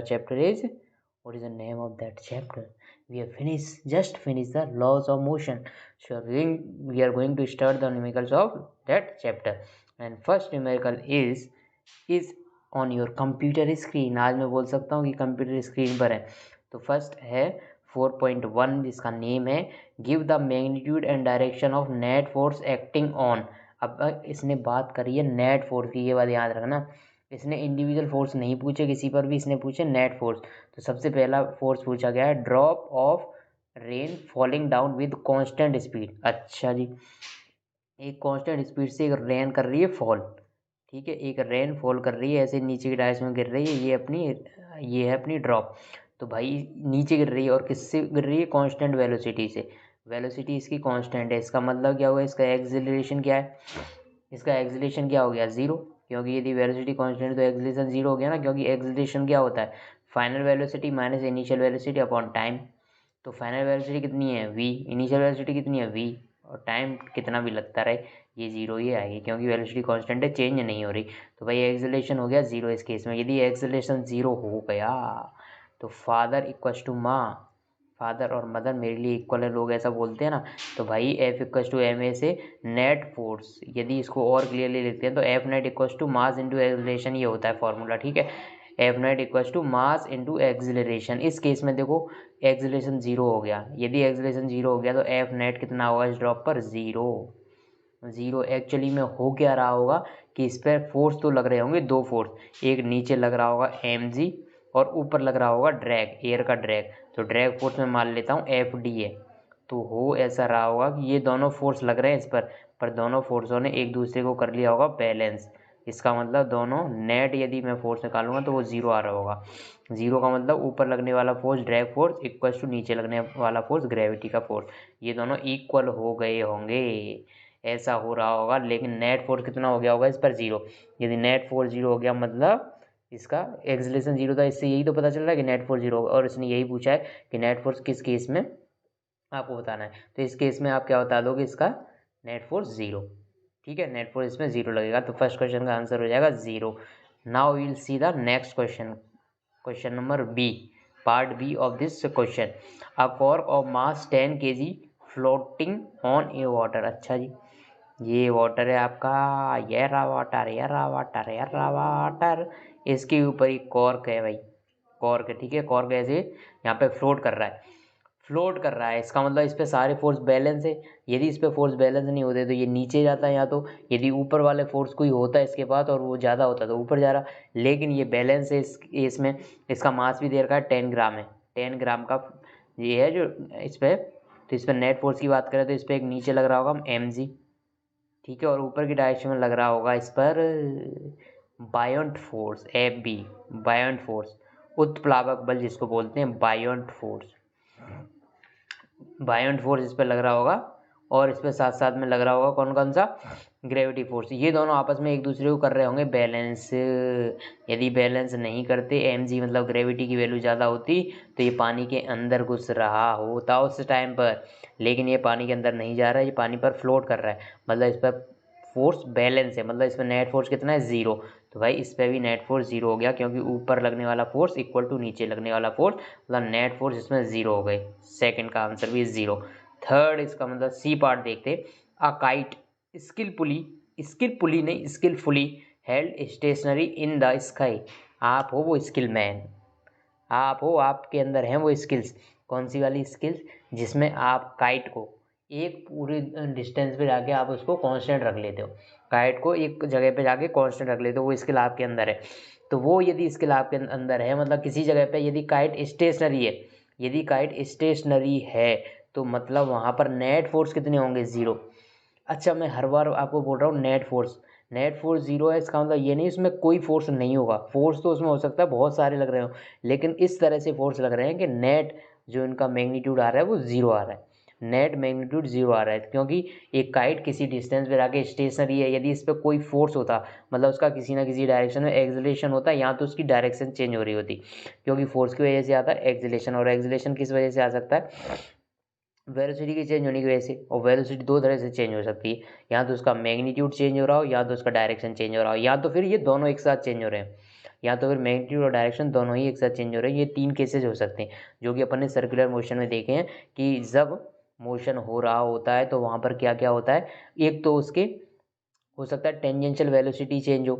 chapter is, what is the name of that chapter? We have just finished the laws of motion. So we are going to start the numericals of that chapter. And first numerical is on your computer screen. आज मैं बोल सकता हूँ कि computer screen पर है. तो first है 4.1, जिसका नेम है give the magnitude and direction of net force acting on. अब इसने बात करी है नेट फोर्स की, ये बात याद रखना. इसने इंडिविजुअल फोर्स नहीं पूछे किसी पर भी, इसने पूछे नेट फोर्स. तो सबसे पहला फोर्स पूछा गया है drop of rain falling down with constant speed. अच्छा जी, एक कांस्टेंट स्पीड से एक रेन कर रही है फॉल. ठीक है, एक रेन फॉल कर रही है, ऐसे नीचे की डायरेक्शन में गिर रही है. ये है अपनी ड्रॉप. तो भाई नीचे गिर रही है और किससे गिर रही है? कांस्टेंट वेलोसिटी से. वेलोसिटी इसकी कांस्टेंट है. इसका मतलब क्या हुआ? इसका एक्सेलरेशन क्या है? इसका एक्सेलरेशन क्या हो गया? जीरो. क्योंकि यदि वेलोसिटी कांस्टेंट तो एक्सेलरेशन जीरो हो गया ना, क्योंकि एक्सेलरेशन क्या होता है? Final velocity minus initial velocity upon time. तो फाइनल वेलोसिटी कितनी है? v. इनिशियल वेलोसिटी कितनी है? v. और टाइम कितना भी लगता रहे ये जीरो ही आएगी, क्योंकि वेलोसिटी कांस्टेंट है, चेंज नहीं हो रही. तो भाई एक्सेलरेशन हो गया जीरो इस केस में. यदि एक्सेलरेशन जीरो हो गया तो फादर इक्वल्स टू माँ, फादर और मदर मेरे लिए इक्वल है, लोग ऐसा बोलते हैं ना. तो भाई F equals to m a से नेट फोर्स, यदि इसको और क्लियरली लिखते हैं तो F net equals to mass into acceleration, ये होता है फॉर्मूला. ठीक है, F net equals to mass into acceleration. इस केस में देखो एक्सेलरेशन जीरो हो गया. यदि एक्सेलरेशन जीरो हो गया तो F नेट कितना होगा इस ड्रॉप पर? जीरो. जीरो एक्चुअली में हो क्या रहा होगा कि इस पर फोर्स तो लग रहे होंगे दो फोर्स. एक नीचे लग रहा होगा mg और ऊपर लग रहा होगा ड्रैग, एयर का ड्रैग. तो ड्रैग फोर्स में मान लेता हूँ FD है. तो हो ऐसा रहा होगा कि ये दोनों फोर्स लग रहे हैं इस पर दोनों फोर्सों ने एक दूसरे को कर लिया होगा बैलेंस. इसका मतलब दोनों नेट यदि मैं फोर्स निकालूंगा तो वो जीरो आ रहा होगा. जीरो का मतलब ऊपर लगने वाला force drag force equal to नीचे लगने वाला फोर्स ग्रेविटी का फोर्स. ये दोनों इक्वल हो गए होंगे, ऐसा हो रहा होगा. लेकिन नेट फोर्स कितना हो गया होगा इस पर? जीरो. यदि नेट फोर्स जीरो हो गया मतलब इसका एक्सेलरेशन जीरो था. इससे यही तो पता चल रहा है कि नेट फोर्स जीरो होगा. और इसने यही पूछा है कि नेट फोर्स किस केस में आपको बताना है. तो इस केस में आप क्या बता दोगे? इसका नेट फोर्स जीरो. ठीक है, नेट फोर्स इसमें जीरो लगेगा. तो फर्स्ट क्वेश्चन का आंसर हो जाएगा zero. Now we will see the next question. Question number B, part B of this question. A cork of mass 10 kg floating on a water. अच्छा जी, ये water है आपका, ये रहा वाटर, ये रहा वाटर, ये रहा वाटर. इसके ऊपर एक कॉर्क है भाई, कॉर्क है. ठीक है, कॉर्क ऐसे यहाँ पे फ्लोट कर रहा है, फ्लोट कर रहा है. इसका मतलब इस पे सारे फोर्स बैलेंस है. यदि इस पे फोर्स बैलेंस नहीं होते तो ये नीचे जाता है, या तो यदि ऊपर वाले फोर्स कोई होता है इसके पास और वो ज़्यादा होता तो ऊपर जा रहा. लेकिन ये बैलेंस है इसमें. इसका मास भी दे रखा है 10 ग्राम है. 10 ग्राम का ये है जो इस पर. तो इस पर नेट फोर्स की बात करें तो इस पर एक नीचे लग रहा होगा mg. ठीक है, और ऊपर की डायरेक्शन में लग रहा होगा इस पर buoyant force FB. Buoyant force, उत्प्लावक बल जिसको बोलते हैं, बायोंट फोर्स. बायोंट फोर्स इस पर लग रहा होगा. और इस पर साथ साथ में लग रहा होगा कौन कौन सा? Gravity force. ये दोनों आपस में एक दूसरे को कर रहे होंगे बैलेंस. यदि बैलेंस नहीं करते, mg मतलब ग्रेविटी की वैल्यू ज़्यादा होती, तो ये पानी के अंदर घुस रहा होता उस टाइम पर. लेकिन ये पानी के अंदर नहीं जा रहा है, ये पानी पर फ्लोट कर रहा है. मतलब इस पर फोर्स बैलेंस है, मतलब इस पर नेट फोर्स कितना है? जीरो. तो भाई इस पर भी नेट फोर्स जीरो हो गया, क्योंकि ऊपर लगने वाला फोर्स इक्वल टू नीचे लगने वाला फोर्स, मतलब नेट फोर्स इसमें जीरो हो गए. सेकंड का आंसर भी जीरो. थर्ड, इसका मतलब सी पार्ट देखते. अ काइट स्किलफुली नहीं, skillfully held stationary in the sky. आप हो वो स्किल मैन, आप हो, आपके अंदर हैं वो स्किल्स. कौन सी वाली स्किल्स? जिसमें आप काइट को एक पूरे डिस्टेंस पे जाके आप उसको कांस्टेंट रख लेते हो. काइट को एक जगह पे जाके कांस्टेंट रख लेते हो, वो स्किल आपके अंदर है. तो वो यदि स्किल आपके अंदर है, मतलब किसी जगह पे यदि काइट स्टेशनरी है, यदि काइट स्टेशनरी है तो मतलब वहाँ पर नेट फोर्स कितने होंगे? जीरो. अच्छा, मैं हर बार आपको बोल रहा हूँ नेट फोर्स जीरो है. इसका मतलब ये नहीं उसमें कोई फोर्स नहीं होगा. फोर्स तो उसमें हो सकता है बहुत सारे लग रहे हो, लेकिन इस तरह से फोर्स लग रहे हैं कि नेट जो इनका मैग्नीट्यूड आ रहा है वो जीरो आ रहा है. नेट मैग्नीट्यूड जीरो आ रहा है, क्योंकि एक काइट किसी डिस्टेंस पे जाके स्टेशनरी है. यदि इस पर कोई फोर्स होता, मतलब उसका किसी ना किसी डायरेक्शन में एक्सेलरेशन होता, या तो उसकी डायरेक्शन चेंज हो रही होती, क्योंकि फोर्स की वजह से आता है एक्सेलरेशन. और एक्सेलरेशन किस वजह से आ सकता है? वेलोसिटी की चेंज होने की वजह से. और वेलोसिटी दो तरह से चेंज हो सकती है, या तो उसका मैग्नीट्यूड चेंज हो रहा हो, या तो उसका डायरेक्शन चेंज हो रहा हो, या तो फिर ये दोनों एक साथ चेंज हो रहे हैं. या तो फिर मैग्नीट्यूड और डायरेक्शन दोनों ही एक साथ चेंज हो रहे हैं। ये 3 केसेस हो सकते हैं जो कि अपन ने सर्कुलर मोशन में देखे हैं कि जब मोशन हो रहा होता है तो वहाँ पर क्या क्या होता है। एक तो उसके हो सकता है टेंजेंशियल वेलोसिटी चेंज हो,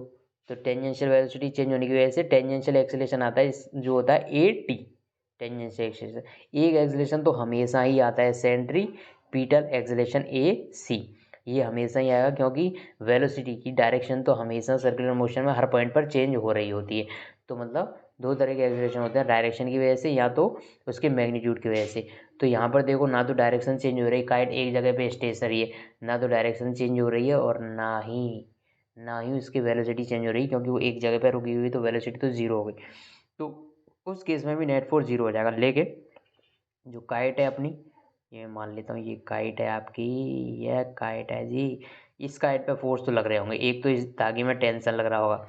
तो टेंजेंशियल वेलोसिटी चेंज होने की वजह से टेंजेंशियल एक्सेलेरेशन आता है जो होता है AT, टेंजेंशियल एक्सेलेरेशन। एक एक्सेलेरेशन तो हमेशा ही आता है सेंट्रीपिटल एक्सेलेरेशन AC, ये हमेशा ही आएगा क्योंकि वेलोसिटी की डायरेक्शन तो हमेशा सर्कुलर मोशन में हर पॉइंट पर चेंज हो रही होती है। तो मतलब दो तरह के एक्सेलेरेशन होते हैं, डायरेक्शन की वजह से या तो उसके मैग्नीट्यूड की वजह से। तो यहाँ पर देखो ना तो डायरेक्शन चेंज हो रही है, काइट एक जगह पे स्टेशनरी है, ना तो डायरेक्शन चेंज हो रही है और ना ही उसकी वेलोसिटी चेंज हो रही है क्योंकि वो एक जगह पे रुकी हुई है, तो वेलोसिटी तो ज़ीरो हो गई। तो उस केस में भी नेट फोर्स ज़ीरो हो जाएगा। लेकिन जो काइट है अपनी, ये मान लेता हूँ ये काइट है आपकी, यह काइट है जी, इस काइट पे फोर्स तो लग रहे होंगे। एक तो इस धागे में टेंशन लग रहा होगा,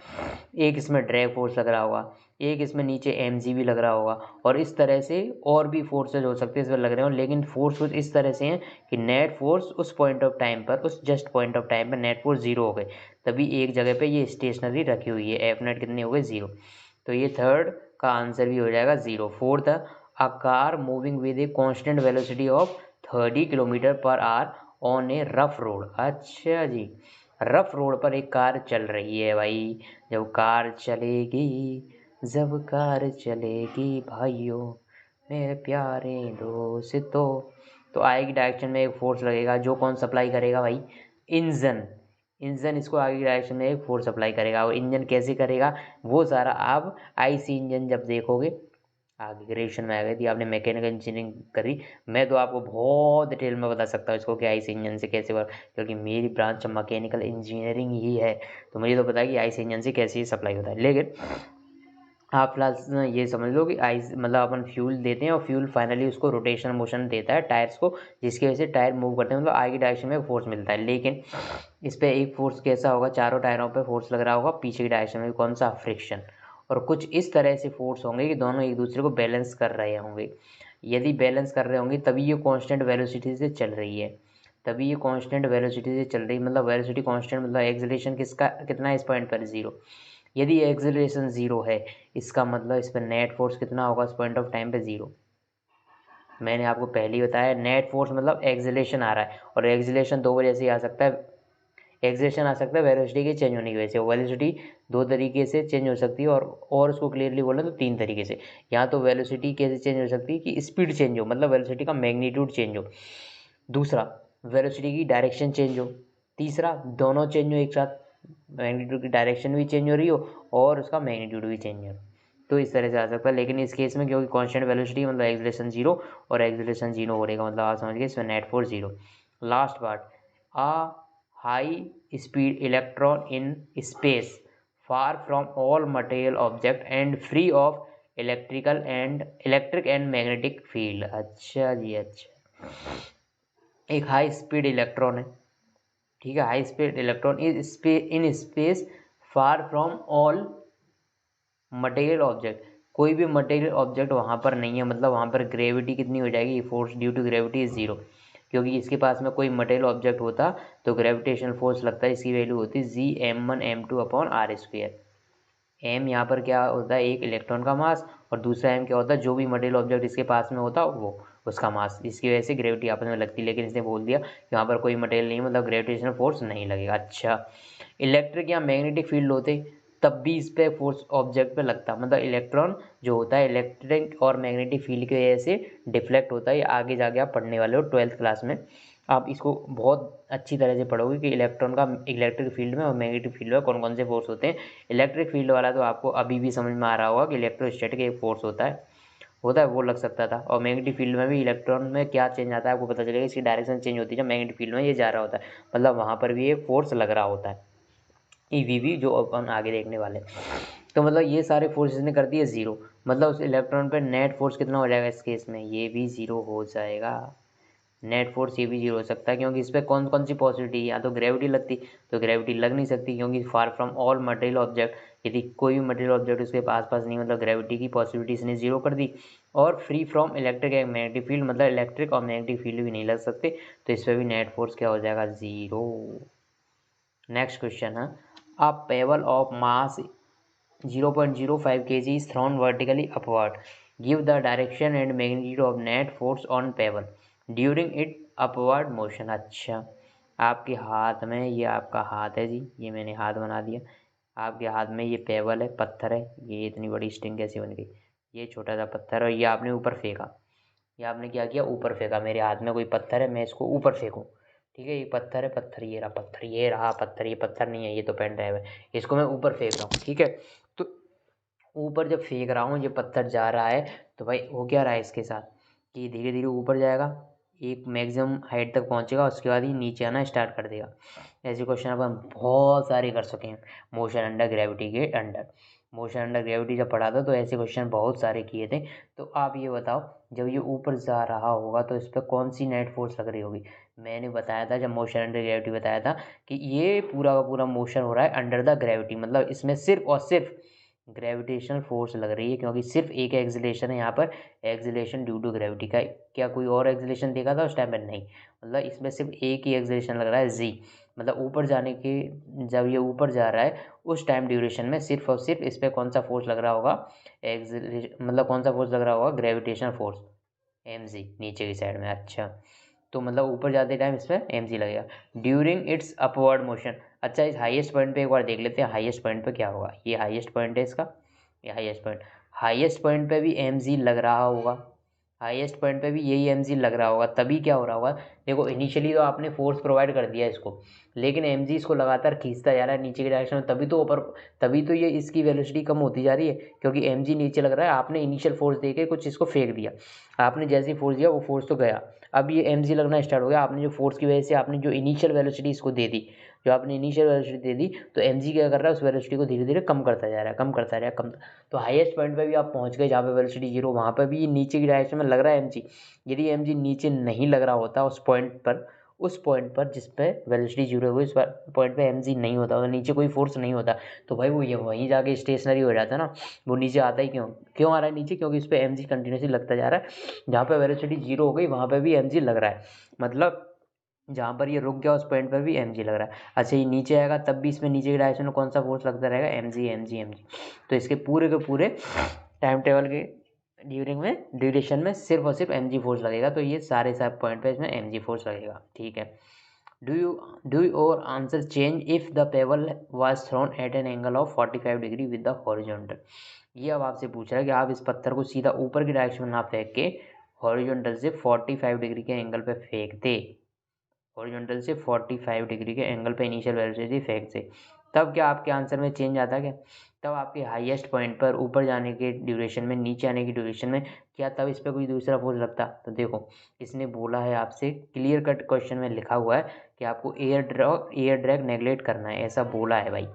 एक इसमें ड्रैग फोर्स लग रहा होगा, एक इसमें नीचे mg भी लग रहा होगा, और इस तरह से और भी फोर्सेज हो सकते हैं इस पर लग रहे हो। लेकिन फोर्स कुछ इस तरह से हैं कि नेट फोर्स उस पॉइंट ऑफ टाइम पर, उस जस्ट पॉइंट ऑफ टाइम पर नेट फोर्स ज़ीरो हो गए, तभी एक जगह पे ये स्टेशनरी रखी हुई है। एफ नेट कितने हो गए, ज़ीरो। तो ये थर्ड का आंसर भी हो जाएगा zero. Fourth, a car moving with A constant velocity of 30 kilometre per hour on A rough road. अच्छा जी, रफ रोड पर एक कार चल रही है भाई। जब कार चलेगी, जब कार चलेगी भाइयों मेरे प्यारे दोस्तों, तो आगे की डायरेक्शन में एक फोर्स लगेगा जो कौन सप्लाई करेगा भाई, इंजन। इंजन इसको आगे की डायरेक्शन में एक फोर्स अप्लाई करेगा। और इंजन कैसे करेगा वो सारा आप आईसी इंजन जब देखोगे आगे ग्रेजुएशन में आ गई थी, आपने मैकेनिकल इंजीनियरिंग करी, मैं तो आपको बहुत डिटेल में बता सकता हूँ इसको कि आईसी इंजन से कैसे वर्क, क्योंकि मेरी ब्रांच मैकेनिकल इंजीनियरिंग ही है, तो मुझे तो पता है कि आईसी इंजन से कैसे सप्लाई होता है। लेकिन आप फिलहाल ये समझ लो कि आइस मतलब अपन फ्यूल देते हैं और फ्यूल फाइनली उसको रोटेशन मोशन देता है टायर्स को, जिसकी वजह से टायर मूव करते हैं, मतलब आगे डायरेक्शन में फोर्स मिलता है। लेकिन इस पर एक फोर्स कैसा होगा, चारों टायरों पे फोर्स लग रहा होगा, पीछे की डायरेक्शन में कौन सा, फ्रिक्शन। और कुछ इस तरह से फोर्स होंगे कि दोनों एक दूसरे को बैलेंस कर रहे होंगे। यदि बैलेंस कर रहे होंगे तभी ये कांस्टेंट वेलोसिटी से चल रही है, तभी ये कांस्टेंट वेलोसिटी से चल रही है। मतलब वेलोसिटी कांस्टेंट मतलब एक्सेलरेशन किसका कितना है इस पॉइंट पर, ज़ीरो। यदि एक्सेलरेशन ज़ीरो है इसका मतलब इस पर नेट फोर्स कितना होगा इस पॉइंट ऑफ टाइम पे, ज़ीरो। मैंने आपको पहले ही बताया नेट फोर्स मतलब एक्सेलरेशन आ रहा है, और एक्सेलरेशन दो वजह से आ सकता है। एक्सेलरेशन आ सकता है वेलोसिटी के चेंज होने की वजह से। वेलोसिटी दो तरीके से चेंज हो सकती है, और उसको क्लियरली बोलें तो तीन तरीके से। या तो वेलोसिटी कैसे चेंज हो सकती है कि स्पीड चेंज हो, मतलब वेलोसिटी का मैग्नीट्यूड चेंज हो। दूसरा, वेलोसिटी की डायरेक्शन चेंज हो। तीसरा, दोनों चेंज हो एक साथ, मैग्नीट्यूड की डायरेक्शन भी चेंज हो रही हो और उसका मैग्नीट्यूड भी चेंज हो। तो इस तरह से आ सकता है। लेकिन इस केस में क्योंकि कांस्टेंट वेलोसिटी मतलब एक्सेलरेशन जीरो, और एक्सेलरेशन जीरो हो रहेगा, मतलब आप समझ गए इसमें net force zero. Last part, a high speed electron in space far from all material object and free of electric and magnetic field. अच्छा जी, अच्छा। एक हाई स्पीड इलेक्ट्रॉन है, ठीक है, high speed electron in space far from all material object, कोई भी material object वहाँ पर नहीं है, मतलब वहाँ पर ग्रेविटी कितनी हो जाएगी, force due to gravity is zero. क्योंकि इसके पास में कोई मटेरियल ऑब्जेक्ट होता तो ग्रेविटेशनल फोर्स लगता है, इसकी वैल्यू होती G m1m2/r²। एम यहाँ पर क्या होता है, एक इलेक्ट्रॉन का मास, और दूसरा एम क्या होता है, जो भी मटेरियल ऑब्जेक्ट इसके पास में होता वो उसका मास, इसकी वजह से ग्रेविटी आपस में लगती है। लेकिन इसने बोल दिया कि वहाँ पर कोई मटेरियल नहीं, मतलब ग्रेविटेशनल फोर्स नहीं लगेगा। अच्छा, इलेक्ट्रिक या मैग्नेटिक फील्ड होते तब भी इस पर फोर्स ऑब्जेक्ट पे लगता, मतलब इलेक्ट्रॉन जो होता है इलेक्ट्रिक और मैग्नेटिक फील्ड की वजह से डिफ्लेक्ट होता है। आगे जाके आप पढ़ने वाले हो 12th क्लास में, आप इसको बहुत अच्छी तरह से पढ़ोगे कि इलेक्ट्रॉन का इलेक्ट्रिक फील्ड में और मैग्नेटिक फील्ड में कौन कौन से फोर्स होते हैं। इलेक्ट्रिक फील्ड वाला तो आपको अभी भी समझ में आ रहा होगा कि इलेक्ट्रोस्टैटिक एक फोर्स होता है वो लग सकता था। और मैग्नेटिक फील्ड में भी इलेक्ट्रॉन में क्या चेंज आता है आपको पता चलेगा, इसकी डायरेक्शन चेंज होती है जब मैग्नेटिक फील्ड में ये जा रहा होता है, मतलब वहाँ पर भी एक फोर्स लग रहा होता है, ईवीवी, जो अपन आगे देखने वाले। तो मतलब ये सारे फोर्सेस ने कर दिए ज़ीरो, मतलब उस इलेक्ट्रॉन पर नेट फोर्स कितना हो जाएगा इस केस में, ये भी ज़ीरो हो जाएगा। नेट फोर्स ये भी जीरो हो सकता है क्योंकि इस पर कौन कौन सी पॉसिबिलिटी है, या तो ग्रेविटी लगती, तो ग्रेविटी लग नहीं सकती क्योंकि far from all material object, यदि कोई भी मटेरियल ऑब्जेक्ट उसके आसपास नहीं, मतलब ग्रेविटी की पॉसिबिलिटी इसने जीरो कर दी। और free from electric and magnetic field, मतलब इलेक्ट्रिक और मैग्नेटिक फील्ड भी नहीं लग सकते, तो इस पर भी नेट फोर्स क्या हो जाएगा, ज़ीरो। नेक्स्ट क्वेश्चन है, a pebble of mass 0.05 kg is thrown vertically upward. Give the direction and magnitude of net force on pebble during its upward motion. अच्छा, आपके हाथ में, ये आपका हाथ है जी, ये मैंने हाथ बना दिया। आपके हाथ में ये पेबल है, पत्थर है, ये इतनी बड़ी स्ट्रिंग कैसे बन गई? ये छोटा सा पत्थर, और ये आपने ऊपर फेंका। ये आपने क्या किया? ऊपर फेंका। मेरे हाथ में कोई पत्थर है, मैं इसको ऊपर फेंकूँ, ठीक है? ये पत्थर है, पत्थर ये रहा, पत्थर ये रहा, पत्थर ये पत्थर नहीं है, ये तो पेन ड्राइव है। इसको मैं ऊपर फेंक रहा हूँ, ठीक है? तो ऊपर जब फेंक रहा हूँ, ये पत्थर जा रहा है, तो भाई हो क्या रहा है इसके साथ कि धीरे धीरे ऊपर जाएगा, एक मैक्सिमम हाइट तक पहुँचेगा, उसके बाद ही नीचे आना स्टार्ट कर देगा। ऐसे क्वेश्चन अपन बहुत सारे कर चुके हैं मोशन अंडर ग्रेविटी के अंडर। मोशन अंडर ग्रेविटी जब पढ़ा था तो ऐसे क्वेश्चन बहुत सारे किए थे। तो आप ये बताओ, जब ये ऊपर जा रहा होगा तो इस पर कौन सी नेट फोर्स लग रही होगी? मैंने बताया था, जब मोशन अंडर ग्रेविटी बताया था, कि ये पूरा का पूरा मोशन हो रहा है अंडर द ग्रेविटी, मतलब इसमें सिर्फ और सिर्फ ग्रेविटेशनल फोर्स लग रही है, क्योंकि सिर्फ एक एक्सीलरेशन है यहाँ पर, एक्सीलरेशन ड्यू टू ग्रेविटी का। क्या कोई और एक्सीलरेशन देखा था उस टाइम पर? नहीं, मतलब इसमें सिर्फ एक ही एक्सीलरेशन लग रहा है, जी। मतलब ऊपर जाने के, जब ये ऊपर जा रहा है उस टाइम ड्यूरेशन में सिर्फ और सिर्फ इस पर कौन सा फोर्स लग रहा होगा? एक्सीलरेशन, मतलब कौन सा फोर्स लग रहा होगा? ग्रेविटेशनल फोर्स, एम जी, नीचे की साइड में। अच्छा, तो मतलब ऊपर जाते टाइम इस पर एम जी लगेगा ड्यूरिंग इट्स अपवर्ड मोशन। अच्छा, इस हाईएस्ट पॉइंट पे एक बार देख लेते हैं, हाईएस्ट पॉइंट पे क्या होगा? ये हाईएस्ट पॉइंट है इसका, ये हाईएस्ट पॉइंट पे भी एम जी लग रहा होगा, हाईएस्ट पॉइंट पे भी यही एम जी लग रहा होगा। तभी क्या हो रहा होगा? देखो, इनिशियली तो आपने फोर्स प्रोवाइड कर दिया इसको, लेकिन एम जी इसको लगातार खींचता जा रहा है नीचे की डायरेक्शन में, तभी तो ये इसकी वेलोसिटी कम होती जा रही है, क्योंकि एम जी नीचे लग रहा है। आपने इनिशियल फोर्स दे के कुछ इसको फेंक दिया, आपने जैसे ही फोर्स दिया वो फोर्स तो गया, अब ये एम जी लगना स्टार्ट हो गया। आपने जो फोर्स की वजह से आपने जो इनिशियल वेलोसिटी इसको दे दी, जो आपने इनिशियल वेलोसिटी दे दी, तो एम जी क्या कर रहा है? उस वेलोसिटी को धीरे धीरे कम करता जा रहा है, कम करता जा रहा है, कम। तो हाईएस्ट पॉइंट पे भी आप पहुंच गए जहाँ पे वेलोसिटी जीरो, वहाँ पर भी नीचे की डायरेक्शन में लग रहा है एम जी। यदि एम जी नीचे नहीं लग रहा होता उस पॉइंट पर जिस पे वेलोसिटी जीरो है, उस पॉइंट पे एम जी नहीं होता, और नीचे कोई फोर्स नहीं होता, तो भाई वो ये वहीं जाके स्टेशनरी हो जाता ना। वो नीचे आता ही क्यों क्यों आ रहा है नीचे? क्योंकि इस पे एम जी कंटिन्यूसली लगता जा रहा है। जहाँ पे वेलोसिटी जीरो हो गई वहाँ पे भी एम जी लग रहा है, मतलब जहाँ पर ये रुक गया उस पॉइंट पर भी एम जी लग रहा है। अच्छा, ये नीचे आएगा तब भी इसमें नीचे की डायरेक्शन में कौन सा फोर्स लगता रहेगा? M g, m g, m g. तो इसके पूरे के पूरे टाइम टेबल के ड्यूरेशन में सिर्फ और सिर्फ एम जी फोर्स लगेगा। तो ये सारे पॉइंट पे इसमें एम जी फोर्स लगेगा, ठीक है? Do your answer change if the pebble was thrown at an angle of 45 degree with the horizontal? ये अब आपसे पूछ रहा है कि आप इस पत्थर को सीधा ऊपर की डायरेक्शन में ना फेंक के हॉरिजॉन्टल से 45 डिग्री के एंगल पे फेंक दे, हॉरिजॉन्टल से 45 डिग्री के एंगल पे इनिशियल वेलोसिटी फेंक से, तब क्या आपके आंसर में चेंज आता? क्या तब आपके हाईएस्ट पॉइंट पर ऊपर जाने के ड्यूरेशन में, नीचे आने की ड्यूरेशन में, क्या तब इस पर कोई दूसरा फोर्स लगता? तो देखो, इसने बोला है आपसे, क्लियर कट क्वेश्चन में लिखा हुआ है कि आपको एयर ड्रैग नेगलेक्ट करना है, ऐसा बोला है भाई।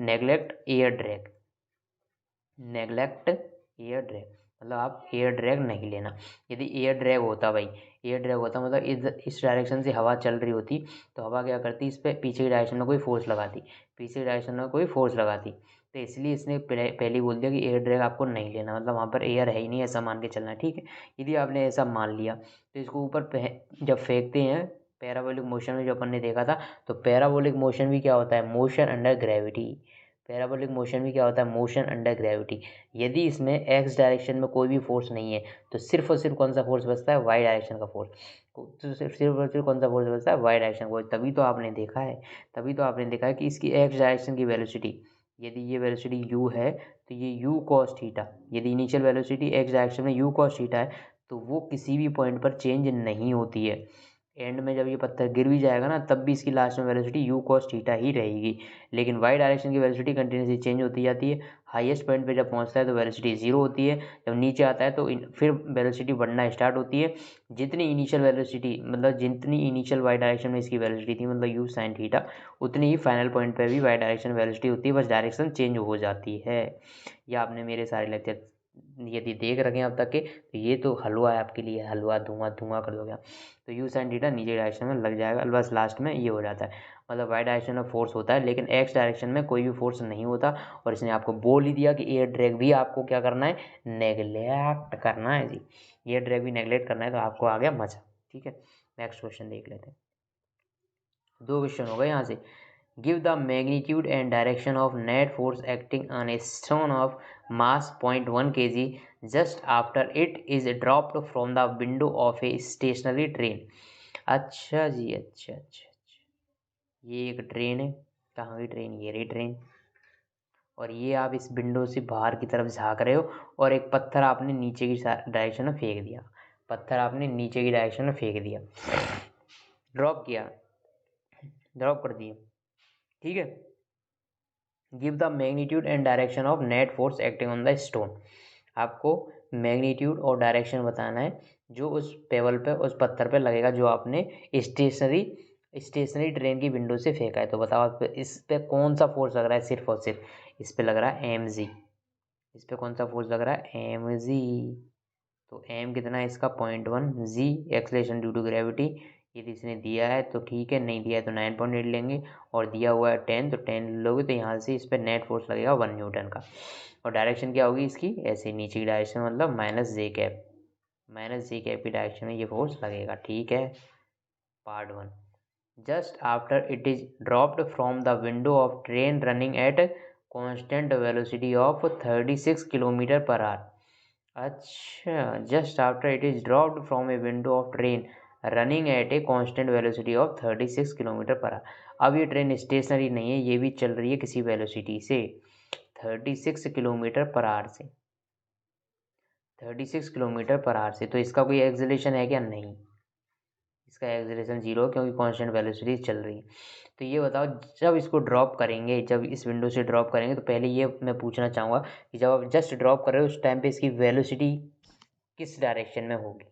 नेगलेक्ट एयर ड्रैग, मतलब आप एयर ड्रैग नहीं लेना। यदि एयर ड्रैग होता भाई, एयर ड्रैग होता मतलब इस डायरेक्शन से हवा चल रही होती, तो हवा क्या करती? इस पर पीछे की डायरेक्शन में कोई फोर्स लगाती, तो इसलिए इसने पहले ही बोल दिया कि एयर ड्रैग आपको नहीं लेना, मतलब वहाँ पर एयर है ही नहीं, ऐसा मान के चलना, ठीक है? यदि आपने ऐसा मान लिया तो इसको ऊपर जब फेंकते हैं पैराबोलिक मोशन में, जो अपन ने देखा था, तो पैराबोलिक मोशन भी क्या होता है? Motion under gravity. Parabolic motion भी क्या होता है? Motion under gravity. यदि इसमें एक्स डायरेक्शन में कोई भी फोर्स नहीं है, तो सिर्फ और सिर्फ कौन सा फोर्स बचता है? वाई डायरेक्शन का फोर्स। तो सिर्फ और सिर्फ कौन सा फोर्स बचता है? Y direction force. तभी तो आपने देखा है कि इसकी एक्स डायरेक्शन की वेलोसिटी, यदि ये वेलोसिटी u है तो ये u cos थीटा, यदि इनिशियल वेलोसिटी एक्स डायरेक्शन में u cos थीटा है, तो वो किसी भी पॉइंट पर चेंज नहीं होती है। एंड में जब ये पत्थर गिर भी जाएगा ना, तब भी इसकी लास्ट में वेलोसिटी u cos थीटा ही रहेगी, लेकिन वाई डायरेक्शन की वेलोसिटी कंटिन्यूसली चेंज होती जाती है। हाईएस्ट पॉइंट पे जब पहुंचता है तो वेलोसिटी जीरो होती है, जब नीचे आता है तो फिर वेलोसिटी बढ़ना स्टार्ट होती है। जितनी इनिशियल वाई डायरेक्शन में इसकी वेलोसिटी थी, मतलब u sin थीटा, उतनी ही फाइनल पॉइंट पे भी वाई डायरेक्शन वेलोसिटी होती है, बस डायरेक्शन चेंज हो जाती है। ये आपने मेरे सारे लेक्चर यदि देख रखे हैं अब तक के, तो ये तो हलवा है आपके लिए, हलवा, धुआं धुआं कर दोगे आप। तो u sin थीटा नीचे डायरेक्शन में लग जाएगा, बस लास्ट में ये हो जाता है, मतलब वाई डायरेक्शन में फोर्स होता है, लेकिन एक्स डायरेक्शन में कोई भी फोर्स नहीं होता। और इसने आपको बोल ही दिया कि एयर ड्रैग भी आपको क्या करना है? नेगलेक्ट करना है जी। एयर ड्रैग भी नेगलेक्ट करना है, तो आपको आ गया मजा, ठीक है? नेक्स्ट क्वेश्चन देख लेते हैं। 2 क्वेश्चन हो गए यहाँ से। Give the magnitude and direction of net force acting on a stone of mass 0.1 kg just after it is dropped from the window of a stationary train. अच्छा जी, अच्छा अच्छा अच्छा, ये एक ट्रेन है। कहाँ की ट्रेन? ये रही ट्रेन। और ये आप इस विंडो से बाहर की तरफ झाँक रहे हो और एक पत्थर आपने नीचे की डायरेक्शन में फेंक दिया। पत्थर आपने नीचे की डायरेक्शन में फेंक दिया, ड्रॉप किया, ड्रॉप कर दिया, ठीक है। Give the magnitude and direction of net force acting on the stone. आपको मैग्नीट्यूड और डायरेक्शन बताना है जो उस पेबल पे, उस पत्थर पे लगेगा जो आपने स्टेशनरी ट्रेन की विंडो से फेंका है। तो बताओ आप इस पे कौन सा फोर्स लग रहा है? सिर्फ और सिर्फ इस पे लग रहा है mg। इस पे कौन सा फोर्स लग रहा है? mg। तो m कितना है इसका? 0.1 g acceleration due to gravity. यदि इसने दिया है तो ठीक है, नहीं दिया है तो 9.8 लेंगे, और दिया हुआ है 10 तो 10 लोगे तो यहाँ से इस पर नेट फोर्स लगेगा 1 न्यूटन का। और डायरेक्शन क्या होगी इसकी? ऐसे नीचे की डायरेक्शन, मतलब माइनस जे कैप की डायरेक्शन में ये फोर्स लगेगा, ठीक है। Part 1, just after it is dropped from the window of train running at constant velocity of 36 kilometre per hour. अच्छा, just after it is dropped from a window of train running at a constant velocity of 36 kilometre per hour. अब ये train stationery नहीं है, ये भी चल रही है किसी वेलोसिटी से, 36 किलोमीटर पर आवर से, 36 किलोमीटर पर आवर से। तो इसका कोई एक्सेलरेशन है क्या? नहीं, इसका एक्सेलरेशन जीरो है क्योंकि कांस्टेंट वेलोसिटी चल रही है। तो ये बताओ, जब इसको ड्रॉप करेंगे, जब इस विंडो से ड्रॉप करेंगे, तो पहले ये मैं पूछना चाहूँगा कि जब आप जस्ट ड्रॉप कर रहे हो उस टाइम पे इसकी वेलोसिटी किस डायरेक्शन में होगी?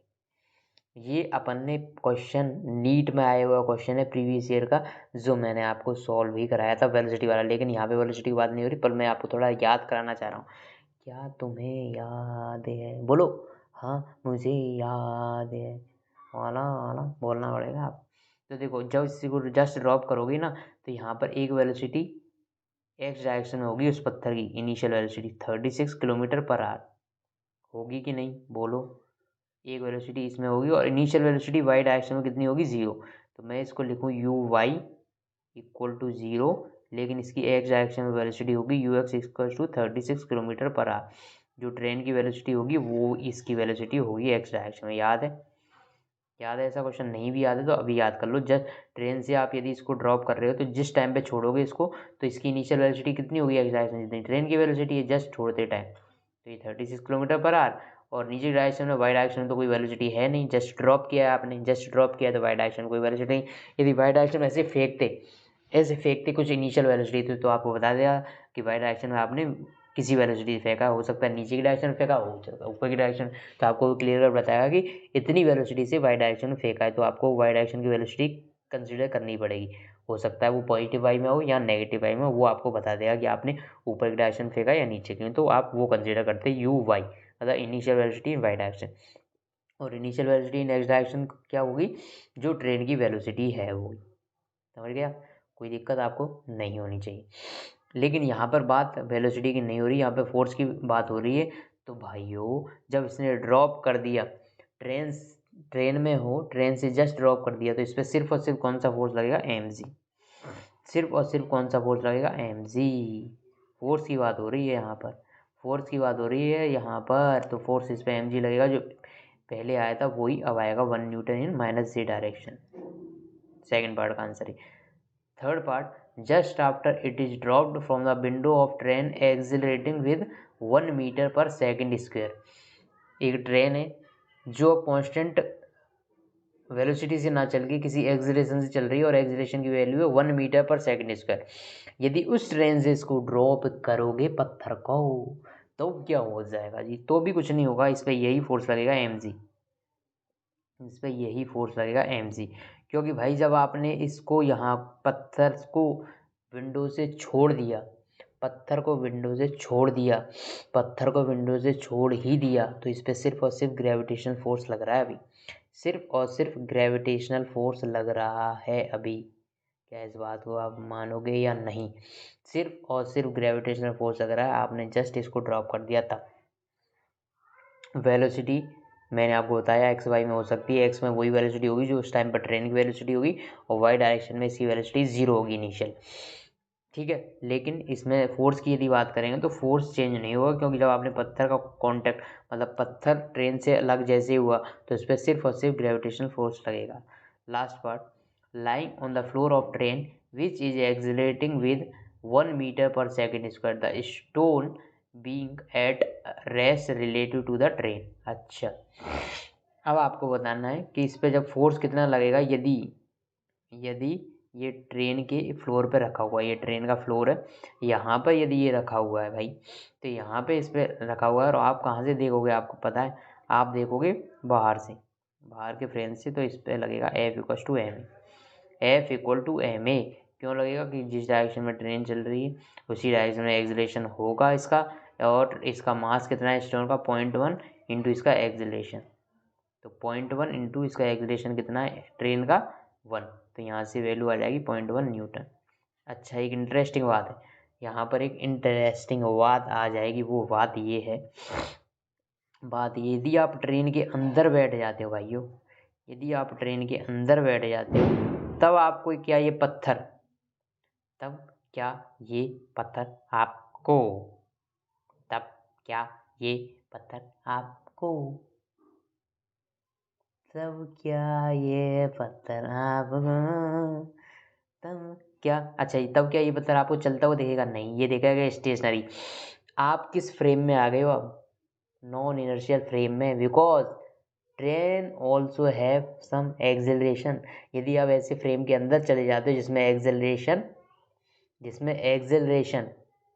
ये अपन ने क्वेश्चन नीट में आया हुआ क्वेश्चन है प्रीवियस ईयर का, जो मैंने आपको सॉल्व ही कराया था वेलोसिटी वाला, लेकिन यहाँ पे वेलोसिटी की बात नहीं हो रही, पर मैं आपको थोड़ा याद कराना चाह रहा हूँ। क्या तुम्हें याद है? बोलो। हाँ, मुझे याद है वाला वाला बोलना पड़ेगा आप। तो देखो, जब इसी को जस्ट ड्रॉप करोगे ना, तो यहाँ पर एक वेलोसिटी एक्स डायरेक्शन में होगी उस पत्थर की, initial velocity 36 kilometre per our होगी कि नहीं? बोलो। एक वेलोसिटी इसमें होगी और इनिशियल वेलोसिटी वाई डायरेक्शन में कितनी होगी? 0। तो मैं इसको लिखूँ यू वाई इक्वल टू 0, लेकिन इसकी एक्स डायरेक्शन में वेलोसिटी होगी u x equal to 36 kilometre per hour. जो ट्रेन की वेलोसिटी होगी वो इसकी वेलोसिटी होगी एक्स डायरेक्शन में। याद है? याद है? ऐसा क्वेश्चन नहीं भी याद है तो अभी याद कर लो। जस्ट ट्रेन से आप यदि इसको ड्रॉप कर रहे हो तो जिस टाइम पे छोड़ोगे इसको, तो इसकी इनिशियल वेलोसिटी कितनी होगी? एक्स डायरेक्शन जितनी ट्रेन की वेलोसिटी है जस्ट छोड़ते टाइम, तो ये 36 किलोमीटर पर आवर। और नीचे डायरेक्शन में, वाई डायरेक्शन में तो कोई वेलोसिटी है नहीं, जस्ट ड्रॉप किया है आपने, जस्ट ड्रॉप किया है तो वाई डायरेक्शन में कोई वेलोसिटी नहीं। यदि वाई डायरेक्शन में ऐसे फेंकते कुछ इनिशियल वेलोसिटी थी तो आपको बता देगा कि वाई डायरेक्शन में आपने किसी वेलोसिटी फेंका, हो सकता है नीचे की डायरेक्शन में फेंका, हो सकता है ऊपर की डायरेक्शन। तो आपको क्लियर कर बताएगा कि इतनी वेलोसिटी से वाई डायरेक्शन में फेंका है, तो आपको वाई डायरेक्शन की वेलोसिटी कंसीडर करनी पड़ेगी। हो सकता है वो पॉजिटिव वाई में हो या नेगेटिव वाई में हो, वो आपको बता देगा कि आपने ऊपर की डायरेक्शन फेंका या नीचे की, तो आप वो कंसीडर करते हैं यू वाई, मतलब initial velocity in y direction. और initial velocity in x direction क्या होगी? जो ट्रेन की वेलोसिटी है वो। समझ गया? कोई दिक्कत आपको नहीं होनी चाहिए। लेकिन यहाँ पर बात वेलोसिटी की नहीं हो रही, यहाँ पे फोर्स की बात हो रही है। तो भाइयों, जब इसने ड्रॉप कर दिया, ट्रेन ट्रेन में हो, ट्रेन से जस्ट ड्रॉप कर दिया, तो इस पर सिर्फ और सिर्फ कौन सा फोर्स लगेगा? mg। सिर्फ और सिर्फ कौन सा फोर्स लगेगा? mg। फोर्स की बात हो रही है यहाँ पर, फोर्स की बात हो रही है यहाँ पर। तो फोर्स इस पर mg लगेगा, जो पहले आया था वही अब आएगा, 1 न्यूटन इन माइनस जे डायरेक्शन। सेकेंड पार्ट का आंसर है। Third part, just after it is dropped from the window of train accelerating with 1 metre पर सेकेंड स्क्वायर। एक ट्रेन है जो कांस्टेंट वेलोसिटी से ना चल के किसी एक्सेलरेशन से चल रही है, और एक्सेलरेशन की वैल्यू है 1 मीटर पर सेकेंड स्क्वायर। यदि उस ट्रेन से इसको ड्रॉप करोगे पत्थर को, तो क्या हो जाएगा जी? तो भी कुछ नहीं होगा, इस पर यही फोर्स लगेगा mg, इस पर यही फोर्स लगेगा mg। क्योंकि भाई जब आपने इसको यहाँ पत्थर को विंडो से छोड़ दिया, पत्थर को विंडो से छोड़ दिया, पत्थर को विंडो से छोड़ ही दिया, तो इस पर सिर्फ और सिर्फ ग्रेविटेशनल फोर्स लग रहा है अभी, सिर्फ और सिर्फ ग्रेविटेशनल फोर्स लग रहा है अभी। क्या इस बात को आप मानोगे या नहीं? सिर्फ और सिर्फ ग्रेविटेशनल फोर्स लग रहा है, आपने जस्ट इसको ड्रॉप कर दिया तब। वेलोसिटी मैंने आपको बताया एक्स वाई में हो सकती है, एक्स में वही वेलोसिटी होगी जो उस टाइम पर ट्रेन की वेलोसिटी होगी, और वाई डायरेक्शन में इसकी वेलोसिटी 0 होगी इनिशियल, ठीक है। लेकिन इसमें फोर्स की यदि बात करेंगे तो फोर्स चेंज नहीं होगा, क्योंकि जब आपने पत्थर का कांटेक्ट मतलब पत्थर ट्रेन से अलग जैसे हुआ तो इस पर सिर्फ और सिर्फ ग्रेविटेशनल फोर्स लगेगा। Last part, lying on the floor of train which is accelerating with 1 meter per second square, the stone being at rest relative to the train। अच्छा, अब आपको बताना है कि इस पे जब फोर्स कितना लगेगा, यदि यदि ये ट्रेन के फ्लोर पे रखा हुआ है, ये ट्रेन का फ्लोर है, यहाँ पर यदि ये रखा हुआ है भाई, तो यहाँ पे इस पे रखा हुआ है, और आप कहाँ से देखोगे, आपको पता है, आप देखोगे बाहर से, बाहर के फ्रेम से, तो इस पे लगेगा F equal to m a. F equal to m a क्यों लगेगा, कि जिस डायरेक्शन में ट्रेन चल रही है उसी डायरेक्शन में एक्सेलरेशन होगा इसका, और इसका मास कितना है स्टोन का 0.1 इंटू इसका एक्सेलरेशन, तो 0.1 इंटू इसका एक्सेलरेशन कितना है ट्रेन का 1, तो यहाँ से वैल्यू आ जाएगी 0.1 न्यूटन। अच्छा, एक इंटरेस्टिंग बात है, यहाँ पर एक इंटरेस्टिंग बात आ जाएगी, वो बात ये है, बात ये, यदि आप ट्रेन के अंदर बैठ जाते हो भाइयों, यदि आप ट्रेन के अंदर बैठ जाते हो, तब आपको क्या ये पत्थर, तब क्या ये पत्थर आपको, तब क्या ये पत्थर आपको, तब क्या ये पत्थर आपको, तब क्या, अच्छा तब क्या ये पत्थर आपको चलता हुआ दिखेगा, नहीं, ये दिखेगा स्टेशनरी। आप किस फ्रेम में आ गए हो अब, नॉन इनर्शियल फ्रेम में, because train also have some acceleration. यदि आप ऐसे फ्रेम के अंदर चले जाते हो जिसमें एक्सेलरेशन,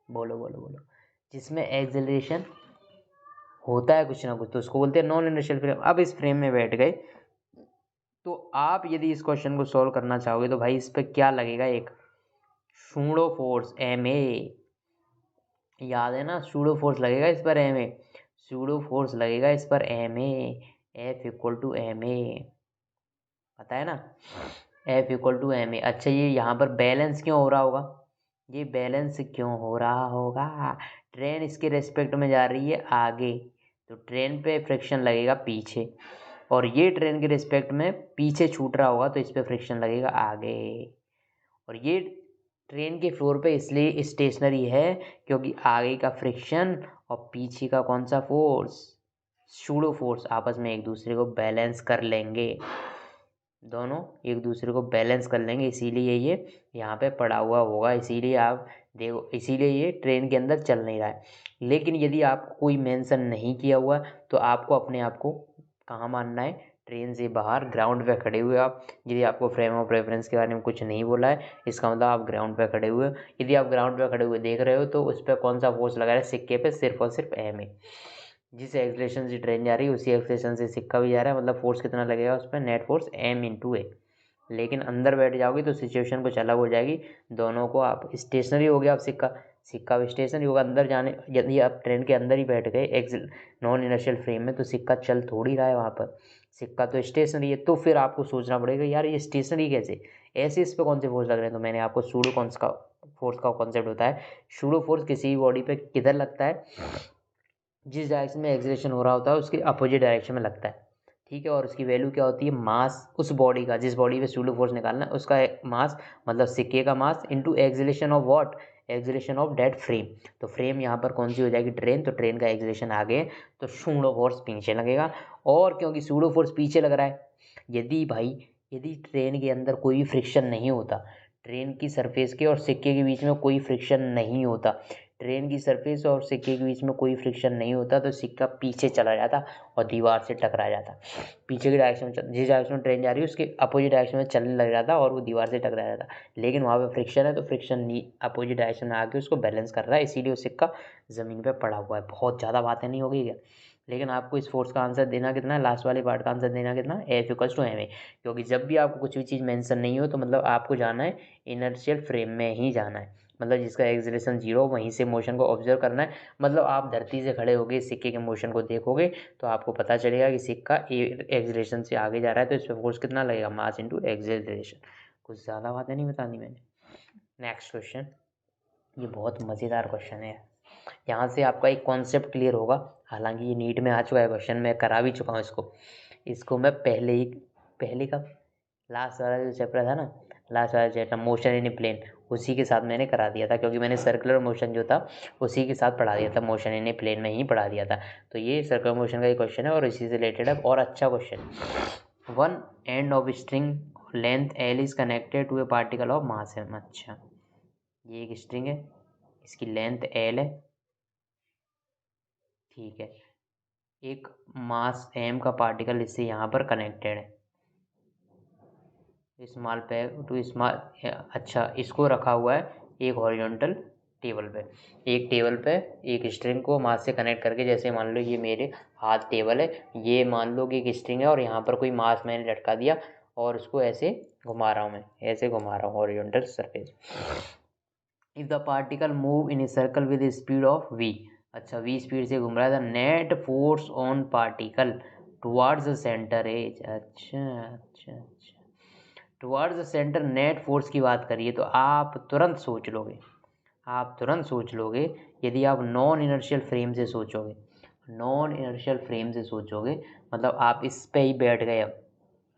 बोलो बोलो बोलो, जिसमें एक्सेलरेशन होता है कुछ ना कुछ, तो उसको बोलते हैं नॉन इनर्शियल फ्रेम। अब इस फ्रेम में बैठ गए, तो आप यदि इस क्वेश्चन को सॉल्व करना चाहोगे तो भाई इस पर क्या लगेगा, एक सूडो फोर्स एम ए, याद है ना, सूडो फोर्स लगेगा इस पर एम ए, सूडो फोर्स लगेगा इस पर m a, F equal to m a, पता है ना, F equal to m a. अच्छा, ये यहाँ पर बैलेंस क्यों हो रहा होगा, ये बैलेंस क्यों हो रहा होगा, ट्रेन इसके रेस्पेक्ट में जा रही है आगे, तो ट्रेन पे फ्रिक्शन लगेगा पीछे, और ये ट्रेन के रिस्पेक्ट में पीछे छूट रहा होगा तो इस पर फ्रिक्शन लगेगा आगे, और ये ट्रेन के फ्लोर पे इसलिए स्टेशनरी है क्योंकि आगे का फ्रिक्शन और पीछे का कौन सा फोर्स, सूडो फोर्स, आपस में एक दूसरे को बैलेंस कर लेंगे, दोनों एक दूसरे को बैलेंस कर लेंगे, इसीलिए ये यहाँ पे पड़ा हुआ होगा, इसीलिए आप देखो, इसीलिए ये ट्रेन के अंदर चल नहीं रहा है। लेकिन यदि आपको कोई मेंशन नहीं किया हुआ तो आपको अपने आप को कहाँ मानना है, ट्रेन से बाहर ग्राउंड पे खड़े हुए आप। यदि आपको फ्रेम ऑफ रेफरेंस के बारे में कुछ नहीं बोला है, इसका मतलब आप ग्राउंड पे खड़े हुए हो। यदि आप ग्राउंड पे खड़े हुए देख रहे हो तो उस पर कौन सा फोर्स लगा रहा है, सिक्के पे सिर्फ और सिर्फ एम ए, जिस एक्सलेशन से ट्रेन जा रही है उसी एक्सलेशन से सिक्का भी जा रहा है, मतलब फोर्स कितना लगेगा उस पर, नेट फोर्स एम इंटू ए। लेकिन अंदर बैठ जाओगे तो सिचुएशन कुछ अलग हो जाएगी, दोनों को आप स्टेशनरी हो गया, आप सिक्का सिक्का भी स्टेशनरी होगा, अंदर जाने, यदि आप ट्रेन के अंदर ही बैठ गए नॉन इनर्शियल फ्रेम में, तो सिक्का चल थोड़ी रहा है वहाँ पर, सिक्का तो स्टेशनरी है, तो फिर आपको सोचना पड़ेगा यार ये स्टेशनरी कैसे, ऐसे इस पर कौन से फोर्स लग रहे हैं। तो मैंने आपको सूडो फोर्स का कॉन्सेप्ट होता है, सूडो फोर्स किसी भी बॉडी पे किधर लगता है, जिस डायरेक्शन में एक्सेलरेशन हो रहा होता है उसके अपोजिट डायरेक्शन में लगता है, ठीक है। और उसकी वैल्यू क्या होती है, मास, उस बॉडी का, जिस बॉडी पे सूडो फोर्स निकालना है उसका मास, मतलब सिक्के का mass into acceleration of what, acceleration of that frame. तो फ्रेम यहाँ पर कौन सी हो जाएगी, ट्रेन, तो ट्रेन का एक्सेलरेशन आगे, तो सूडो फोर्स पीछे लगेगा। और क्योंकि सूडो फोर्स पीछे लग रहा है, यदि भाई यदि ट्रेन के अंदर कोई फ्रिक्शन नहीं होता, ट्रेन की सरफेस के और सिक्के के बीच में कोई फ्रिक्शन नहीं होता, ट्रेन की सरफेस और सिक्के के बीच में कोई फ्रिक्शन नहीं होता, तो सिक्का पीछे चला जाता और दीवार से टकरा जाता, पीछे की डायरेक्शन में जिस डायरेक्शन में ट्रेन जा रही है उसके अपोजिट डायरेक्शन में चलने लग जाता और वो दीवार से टकरा जाता। लेकिन वहाँ पे फ्रिक्शन है तो फ्रिक्शन अपोजिट डायरेक्शन में आके उसको बैलेंस कर रहा है, इसीलिए वो सिक्का ज़मीन पर पड़ा हुआ है। बहुत ज़्यादा बातें नहीं हो गई क्या, लेकिन आपको इस फोर्स का आंसर देना कितना है, लास्ट वाले पार्ट का आंसर देना कितना है, F equals to m a. क्योंकि जब भी आपको कुछ भी चीज़ मेंशन नहीं हो तो मतलब आपको जाना है इनर्शियल फ्रेम में ही जाना है, मतलब जिसका एक्सेलरेशन 0 वहीं से मोशन को ऑब्जर्व करना है। मतलब आप धरती से खड़े होगे सिक्के के मोशन को देखोगे तो आपको पता चलेगा कि सिक्का एक्सेलरेशन से आगे जा रहा है, तो इस पर फोर्स कितना लगेगा, मास इंटू एक्सेलरेशन। कुछ ज़्यादा बातें नहीं बतानी मैंने। नेक्स्ट क्वेश्चन, ये बहुत मज़ेदार क्वेश्चन है। यहाँ से आपका एक कॉन्सेप्ट क्लियर होगा। हालांकि ये नीट में आ चुका है क्वेश्चन, मैं करा भी चुका हूँ इसको मैं पहले का लास्ट वाला जो चैप्टर था ना, लास्ट वाला चैप्टर मोशन इन प्लेन, उसी के साथ मैंने करा दिया था, क्योंकि मैंने सर्कुलर मोशन जो था उसी के साथ पढ़ा दिया था, मोशन इन प्लेन में ही पढ़ा दिया था। तो ये सर्कुलर मोशन का ही क्वेश्चन है और इसी से रिलेटेड है और अच्छा question. One end of string length L is connected to a particle of mass M. अच्छा, ये एक स्ट्रिंग है, इसकी लेंथ एल है, ठीक है, एक मास एम का पार्टिकल इससे यहाँ पर कनेक्टेड है, स्मॉल पे टू स्मॉल। अच्छा, इसको रखा हुआ है एक हॉरिजॉन्टल टेबल पे, एक टेबल पे एक स्ट्रिंग को मास से कनेक्ट करके, जैसे मान लो ये मेरे हाथ टेबल है, ये मान लो कि एक स्ट्रिंग है और यहाँ पर कोई मास मैंने लटका दिया और इसको ऐसे घुमा रहा हूँ, मैं ऐसे घुमा रहा हूँ horizontal surface. If the particle move in a circle with speed of v। अच्छा, v स्पीड से घूम रहा है, the net force on particle towards the centre is. अच्छा, towards the centre net force की बात करिए तो आप तुरंत सोच लोगे यदि आप नॉन इनर्शियल फ्रेम से सोचोगे, मतलब आप इस पे ही बैठ गए, अब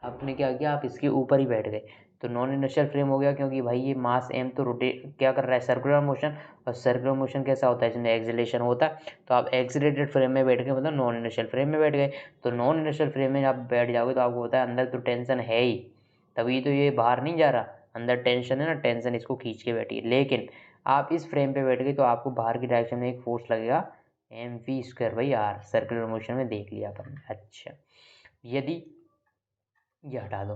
आपने क्या किया, आप इसके ऊपर ही बैठ गए, तो नॉन इनर्शियल फ्रेम हो गया, क्योंकि भाई ये मास एम तो रोटेट क्या कर रहा है, सर्कुलर मोशन, और सर्कुलर मोशन कैसा होता है, इसमें एक्सेलरेशन होता है, तो आप एक्सीलरेटेड फ्रेम में बैठ गए, मतलब नॉन इनर्शियल फ्रेम में बैठ गए। तो नॉन इनर्शियल फ्रेम में आप बैठ जाओगे तो आपको होता है अंदर तो टेंशन है ही, तभी तो ये बाहर नहीं जा रहा, अंदर टेंशन है ना, टेंशन इसको खींच के बैठी है। लेकिन आप इस फ्रेम पे बैठ गए तो आपको बाहर की डायरेक्शन में एक फोर्स लगेगा mv²/r, सर्कुलर मोशन में देख लिया अपन। अच्छा, यदि ये हटा दो,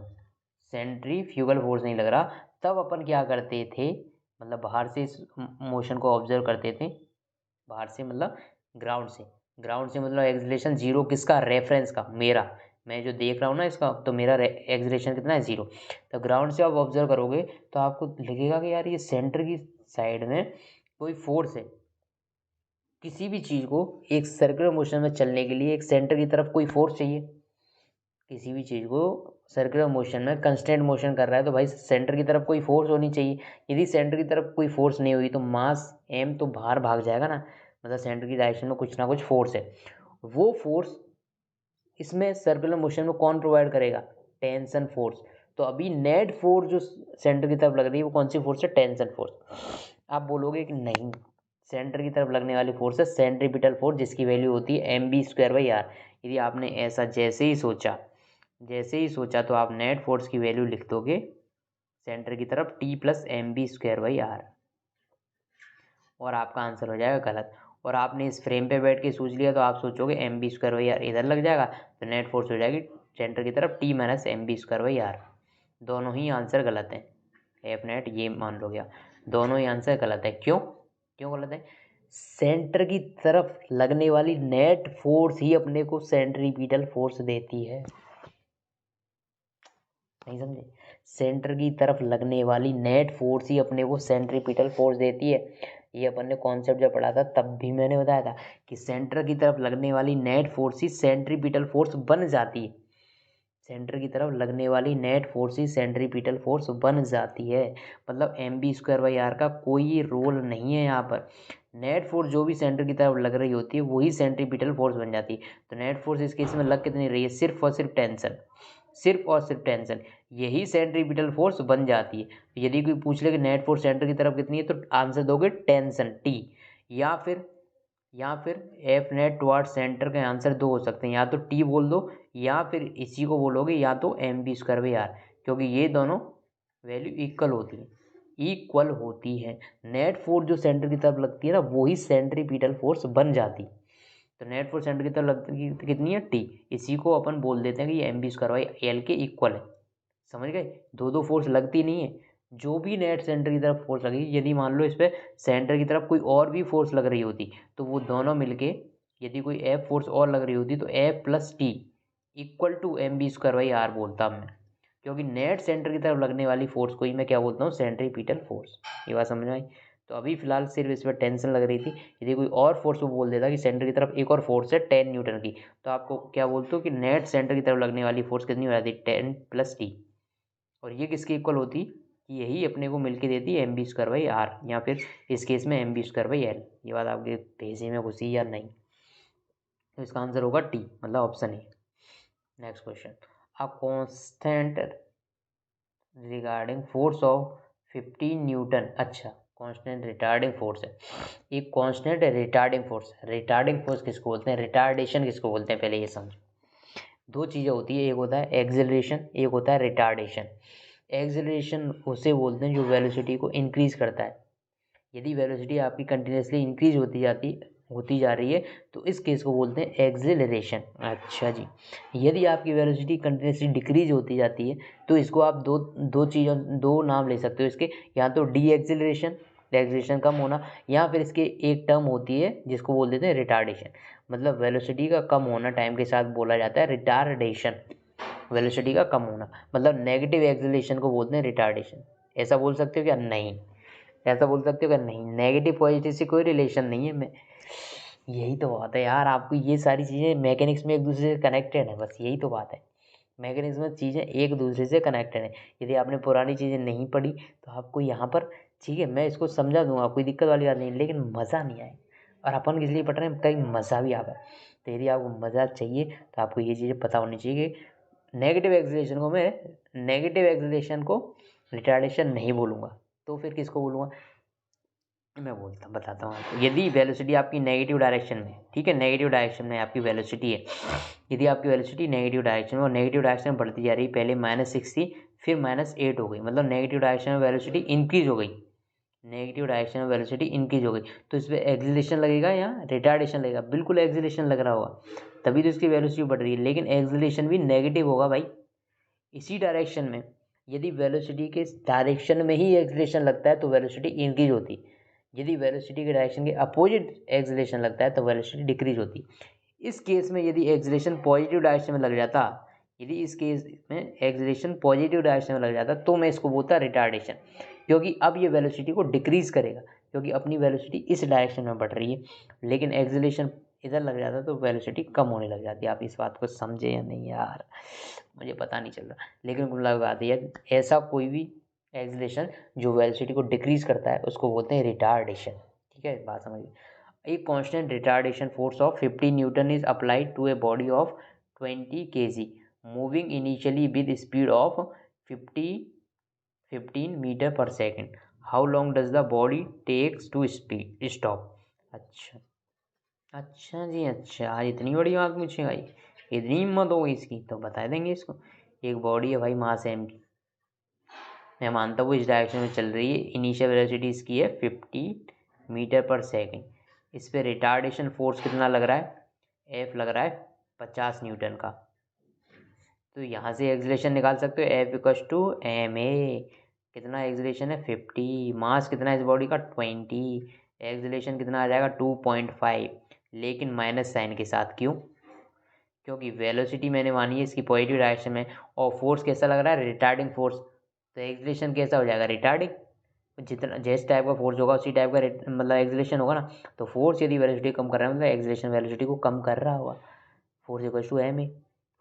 सेंट्रीफ्यूगल फोर्स नहीं लग रहा, तब अपन क्या करते थे, मतलब बाहर से इस मोशन को ऑब्जर्व करते थे, बाहर से मतलब ग्राउंड से मतलब एक्सलेशन जीरो, किसका, रेफरेंस का, मेरा, मैं जो देख रहा हूँ ना इसका, तो मेरा एक्सलेशन कितना है, जीरो। तो ग्राउंड से आप ऑब्जर्व करोगे तो आपको लगेगा कि यार ये सेंटर की साइड में कोई फोर्स है, किसी भी चीज़ को एक सर्कुलर मोशन में चलने के लिए एक सेंटर की तरफ कोई फोर्स चाहिए, किसी भी चीज़ को सर्कुलर मोशन में कंस्टेंट मोशन कर रहा है तो भाई सेंटर की तरफ कोई फोर्स होनी चाहिए। यदि सेंटर की तरफ कोई फोर्स नहीं हुई तो मास एम तो बाहर भाग जाएगा ना, मतलब सेंटर की डायरेक्शन में कुछ ना कुछ फोर्स है, वो फोर्स इसमें सर्कुलर मोशन में कौन प्रोवाइड करेगा, टेंशन फोर्स। तो अभी नेट फोर्स जो सेंटर की तरफ लग रही है वो कौन सी फोर्स है, टेंशन फोर्स। आप बोलोगे कि नहीं, सेंटर की तरफ लगने वाली फोर्स है सेंट्रीपिटल फोर्स, जिसकी वैल्यू होती है mv²/r। यदि आपने ऐसा जैसे ही सोचा तो आप नेट फोर्स की वैल्यू लिख दोगे सेंटर की तरफ T+mv²/r, और आपका आंसर हो जाएगा गलत। और आपने इस फ्रेम पे बैठ के सोच लिया तो आप सोचोगे mv²/r इधर लग जाएगा, तो नेट फोर्स हो जाएगी सेंटर की तरफ T-mv²/r। दोनों ही आंसर गलत हैं, एफ नेट ये मान लो गया, दोनों ही आंसर गलत है। क्यों गलत है, सेंटर की तरफ लगने वाली नेट फोर्स ही अपने को सेंट्रीपिटल फोर्स देती है, नहीं समझे, सेंटर की तरफ लगने वाली नेट फोर्स ही अपने को सेंट्रीपिटल फोर्स देती है। ये अपन ने कॉन्सेप्ट जब पढ़ा था तब भी मैंने बताया था कि सेंटर की तरफ लगने वाली नेट फोर्स ही सेंट्रीपिटल फोर्स बन जाती है, सेंटर की तरफ लगने वाली नेट फोर्स ही सेंट्रीपिटल फोर्स बन जाती है, मतलब mv²/r का कोई रोल नहीं है यहाँ पर। नेट फोर्स जो भी सेंटर की तरफ लग रही होती है वही सेंट्रीपिटल फोर्स बन जाती है। तो नेट फोर्स इस केस में लग कितनी रही है, सिर्फ और सिर्फ टेंशन, यही सेंट्रीपिटल फोर्स बन जाती है। यदि कोई पूछ ले कि नेट फोर्स सेंटर की तरफ कितनी है तो आंसर दोगे टेंशन टी, या फिर एफ नेट टुवार्ड सेंटर के आंसर दो हो सकते हैं, या तो टी बोल दो या फिर इसी को बोलोगे या तो mv²/r, क्योंकि ये दोनों वैल्यू इक्वल होती है। नेट फोर्स जो सेंटर की तरफ लगती है ना वही सेंट्रीपिटल फोर्स बन जाती, तो नेट फोर्स सेंटर की तरफ लगती कितनी है, टी, इसी को अपन बोल देते हैं कि ये mv²/l के इक्वल है। समझ गए, दो फोर्स लगती नहीं है, जो भी नेट सेंटर की तरफ फोर्स लगेगी, यदि मान लो इस पर सेंटर की तरफ कोई और भी फोर्स लग रही होती तो वो दोनों मिलके, यदि कोई एफ फोर्स और लग रही होती तो F+T = mv²/r बोलता मैं, क्योंकि नेट सेंटर की तरफ लगने वाली फोर्स को ही मैं क्या बोलता हूँ, सेंट्रीपिटल फोर्स। ये बात समझ में आई। तो अभी फिलहाल सिर्फ इस पर टेंशन लग रही थी, यदि कोई और फोर्स को बोल देता कि सेंटर की तरफ एक और फोर्स है 10 न्यूटन की, तो आपको क्या बोलते हो कि नेट सेंटर की तरफ लगने वाली फोर्स कितनी हो जाती है, 10+T, और ये किसके इक्वल होती, कि यही अपने को मिलके देती है mv²/r, या फिर इस केस में mv²/l। ये बात आपके पेजी में घुसी या नहीं? तो इसका आंसर होगा टी, मतलब option A. Next question, a constant regarding force of 15 Newton. अच्छा, कांस्टेंट रिटार्डिंग फोर्स है, एक constant retarding force. Retarding force किसको बोलते हैं, रिटार्डेशन किसको बोलते हैं, पहले ये समझो। दो चीज़ें होती है, एक होता है एक्सेलरेशन, एक होता है रिटार्डेशन। एक्सेलरेशन उसे बोलते हैं जो वेलोसिटी को इंक्रीज करता है। यदि वेलोसिटी आपकी कंटिन्यूसली इंक्रीज होती जा रही है तो इस केस को बोलते हैं एक्सेलरेशन। अच्छा जी, यदि आपकी वेलोसिटी कंटिन्यूसली डिक्रीज होती जाती है तो इसको आप दो नाम ले सकते हो इसके, या तो डी एक्सेलरेशन, एक्सेलरेशन कम होना, या फिर इसके एक टर्म होती है जिसको बोल देते हैं रिटार्डेशन। मतलब वेलोसिटी का कम होना टाइम के साथ बोला जाता है रिटार्डेशन। वेलोसिटी का कम होना मतलब नेगेटिव एक्सेलरेशन को बोलते हैं रिटार्डेशन। ऐसा बोल सकते हो क्या? नहीं। ऐसा बोल सकते हो क्या? नहीं। नेगेटिव पॉजिटिव से कोई रिलेशन नहीं है। मैं यही तो बात है यार, आपको ये सारी चीज़ें मैकेनिक्स में एक दूसरे से कनेक्टेड है, बस यही तो बात है। मैकेनिक्स में चीज़ें एक दूसरे से कनेक्टेड हैं। यदि आपने पुरानी चीज़ें नहीं पढ़ी तो आपको यहाँ पर, ठीक है, मैं इसको समझा दूंगा, कोई दिक्कत वाली बात नहीं, लेकिन मज़ा नहीं आए। और अपन किस लिए पढ़ रहे हैं, कहीं मज़ा भी आवे। तो यदि आपको मज़ा चाहिए तो आपको ये चीज़ें पता होनी चाहिए कि नेगेटिव एक्सेलरेशन को रिटार्डेशन नहीं बोलूँगा, तो फिर किसको बोलूँगा? मैं बताता हूँ आपको। यदि वेलोसिटी आपकी नेगेटिव डायरेक्शन में, ठीक है, नेगेटिव डायरेक्शन में आपकी वेलोसिटी है, यदि आपकी वेलोसिटी नेगेटिव डायरेक्शन में और नेगेटिव डायरेक्शन में बढ़ती जा रही है, पहले -6 थी फिर -8 हो गई, मतलब नेगेटिव डायरेक्शन में वेलोसिटी इंक्रीज हो गई। नेगेटिव डायरेक्शन में वेलोसिटी इंक्रीज हो गई तो इस पर एक्सेलरेशन लगेगा या रिटार्डेशन लगेगा? बिल्कुल एक्सेलरेशन लग रहा होगा, तभी तो इसकी वेलोसिटी बढ़ रही है। लेकिन एक्सेलरेशन भी नेगेटिव होगा भाई। इसी डायरेक्शन में यदि वेलोसिटी के डायरेक्शन में ही एक्सेलरेशन लगता है तो वेलोसिटी इंक्रीज होती। यदि वेलोसिटी के डायरेक्शन के अपोजिट एक्सेलरेशन लगता है तो वेलोसिटी डिक्रीज होती। इस केस में यदि एक्सेलरेशन पॉजिटिव डायरेक्शन में लग जाता, यदि इस केस में एक्सेलरेशन पॉजिटिव डायरेक्शन में लग जाता तो मैं इसको बोलता रिटार्डेशन, क्योंकि अब ये वेलोसिटी को डिक्रीज करेगा, क्योंकि अपनी वेलोसिटी इस डायरेक्शन में बढ़ रही है। लेकिन एक्सेलरेशन इधर लग जाता तो वेलोसिटी कम होने लग जाती। आप इस बात को समझे या नहीं यार, मुझे पता नहीं चल रहा, लेकिन कुल मिला बात है, ऐसा कोई भी एक्सेलरेशन जो वेलोसिटी को डिक्रीज करता है उसको बोलते हैं रिटार्डेशन। ठीक है, बात समझिए। A constant retardation force of 50 Newton is applied to a body of 20 kg moving initially with speed of 15 meter per second. How long does the body takes to stop? अच्छा, अच्छा जी, अच्छा, इतनी बड़ी बात पूछे भाई, इतनी हिम्मत हो गई इसकी, तो बता देंगे इसको। एक बॉडी है भाई मास m की, मैं मानता हूँ इस डायरेक्शन में चल रही है, इनिशियल वेलोसिटी इसकी है 50 मीटर पर सेकेंड। इस पर रिटार्डेशन फोर्स कितना लग रहा है? F लग रहा है 50 न्यूटन का। तो यहाँ से एक्सेलरेशन निकाल सकते हो, F=ma। कितना एक्सेलरेशन है? 50। मास कितना है इस बॉडी का? 20। एक्सेलरेशन कितना आ जाएगा? 2.5, लेकिन माइनस साइन के साथ। क्यों? क्योंकि वेलोसिटी मैंने मानी है इसकी पॉजिटिव डायरेक्शन में, और फोर्स कैसा लग रहा है? Retarding force. तो एक्सेलरेशन कैसा हो जाएगा? रिटार्डिंग। जितना जिस टाइप का फोर्स होगा उसी टाइप का मतलब एक्सेलरेशन होगा ना। तो फोर्स यदि वेलोसिटी कम कर रहा है मतलब एक्सेलरेशन वेलोसिटी को कम कर रहा होगा। Force equals to m a,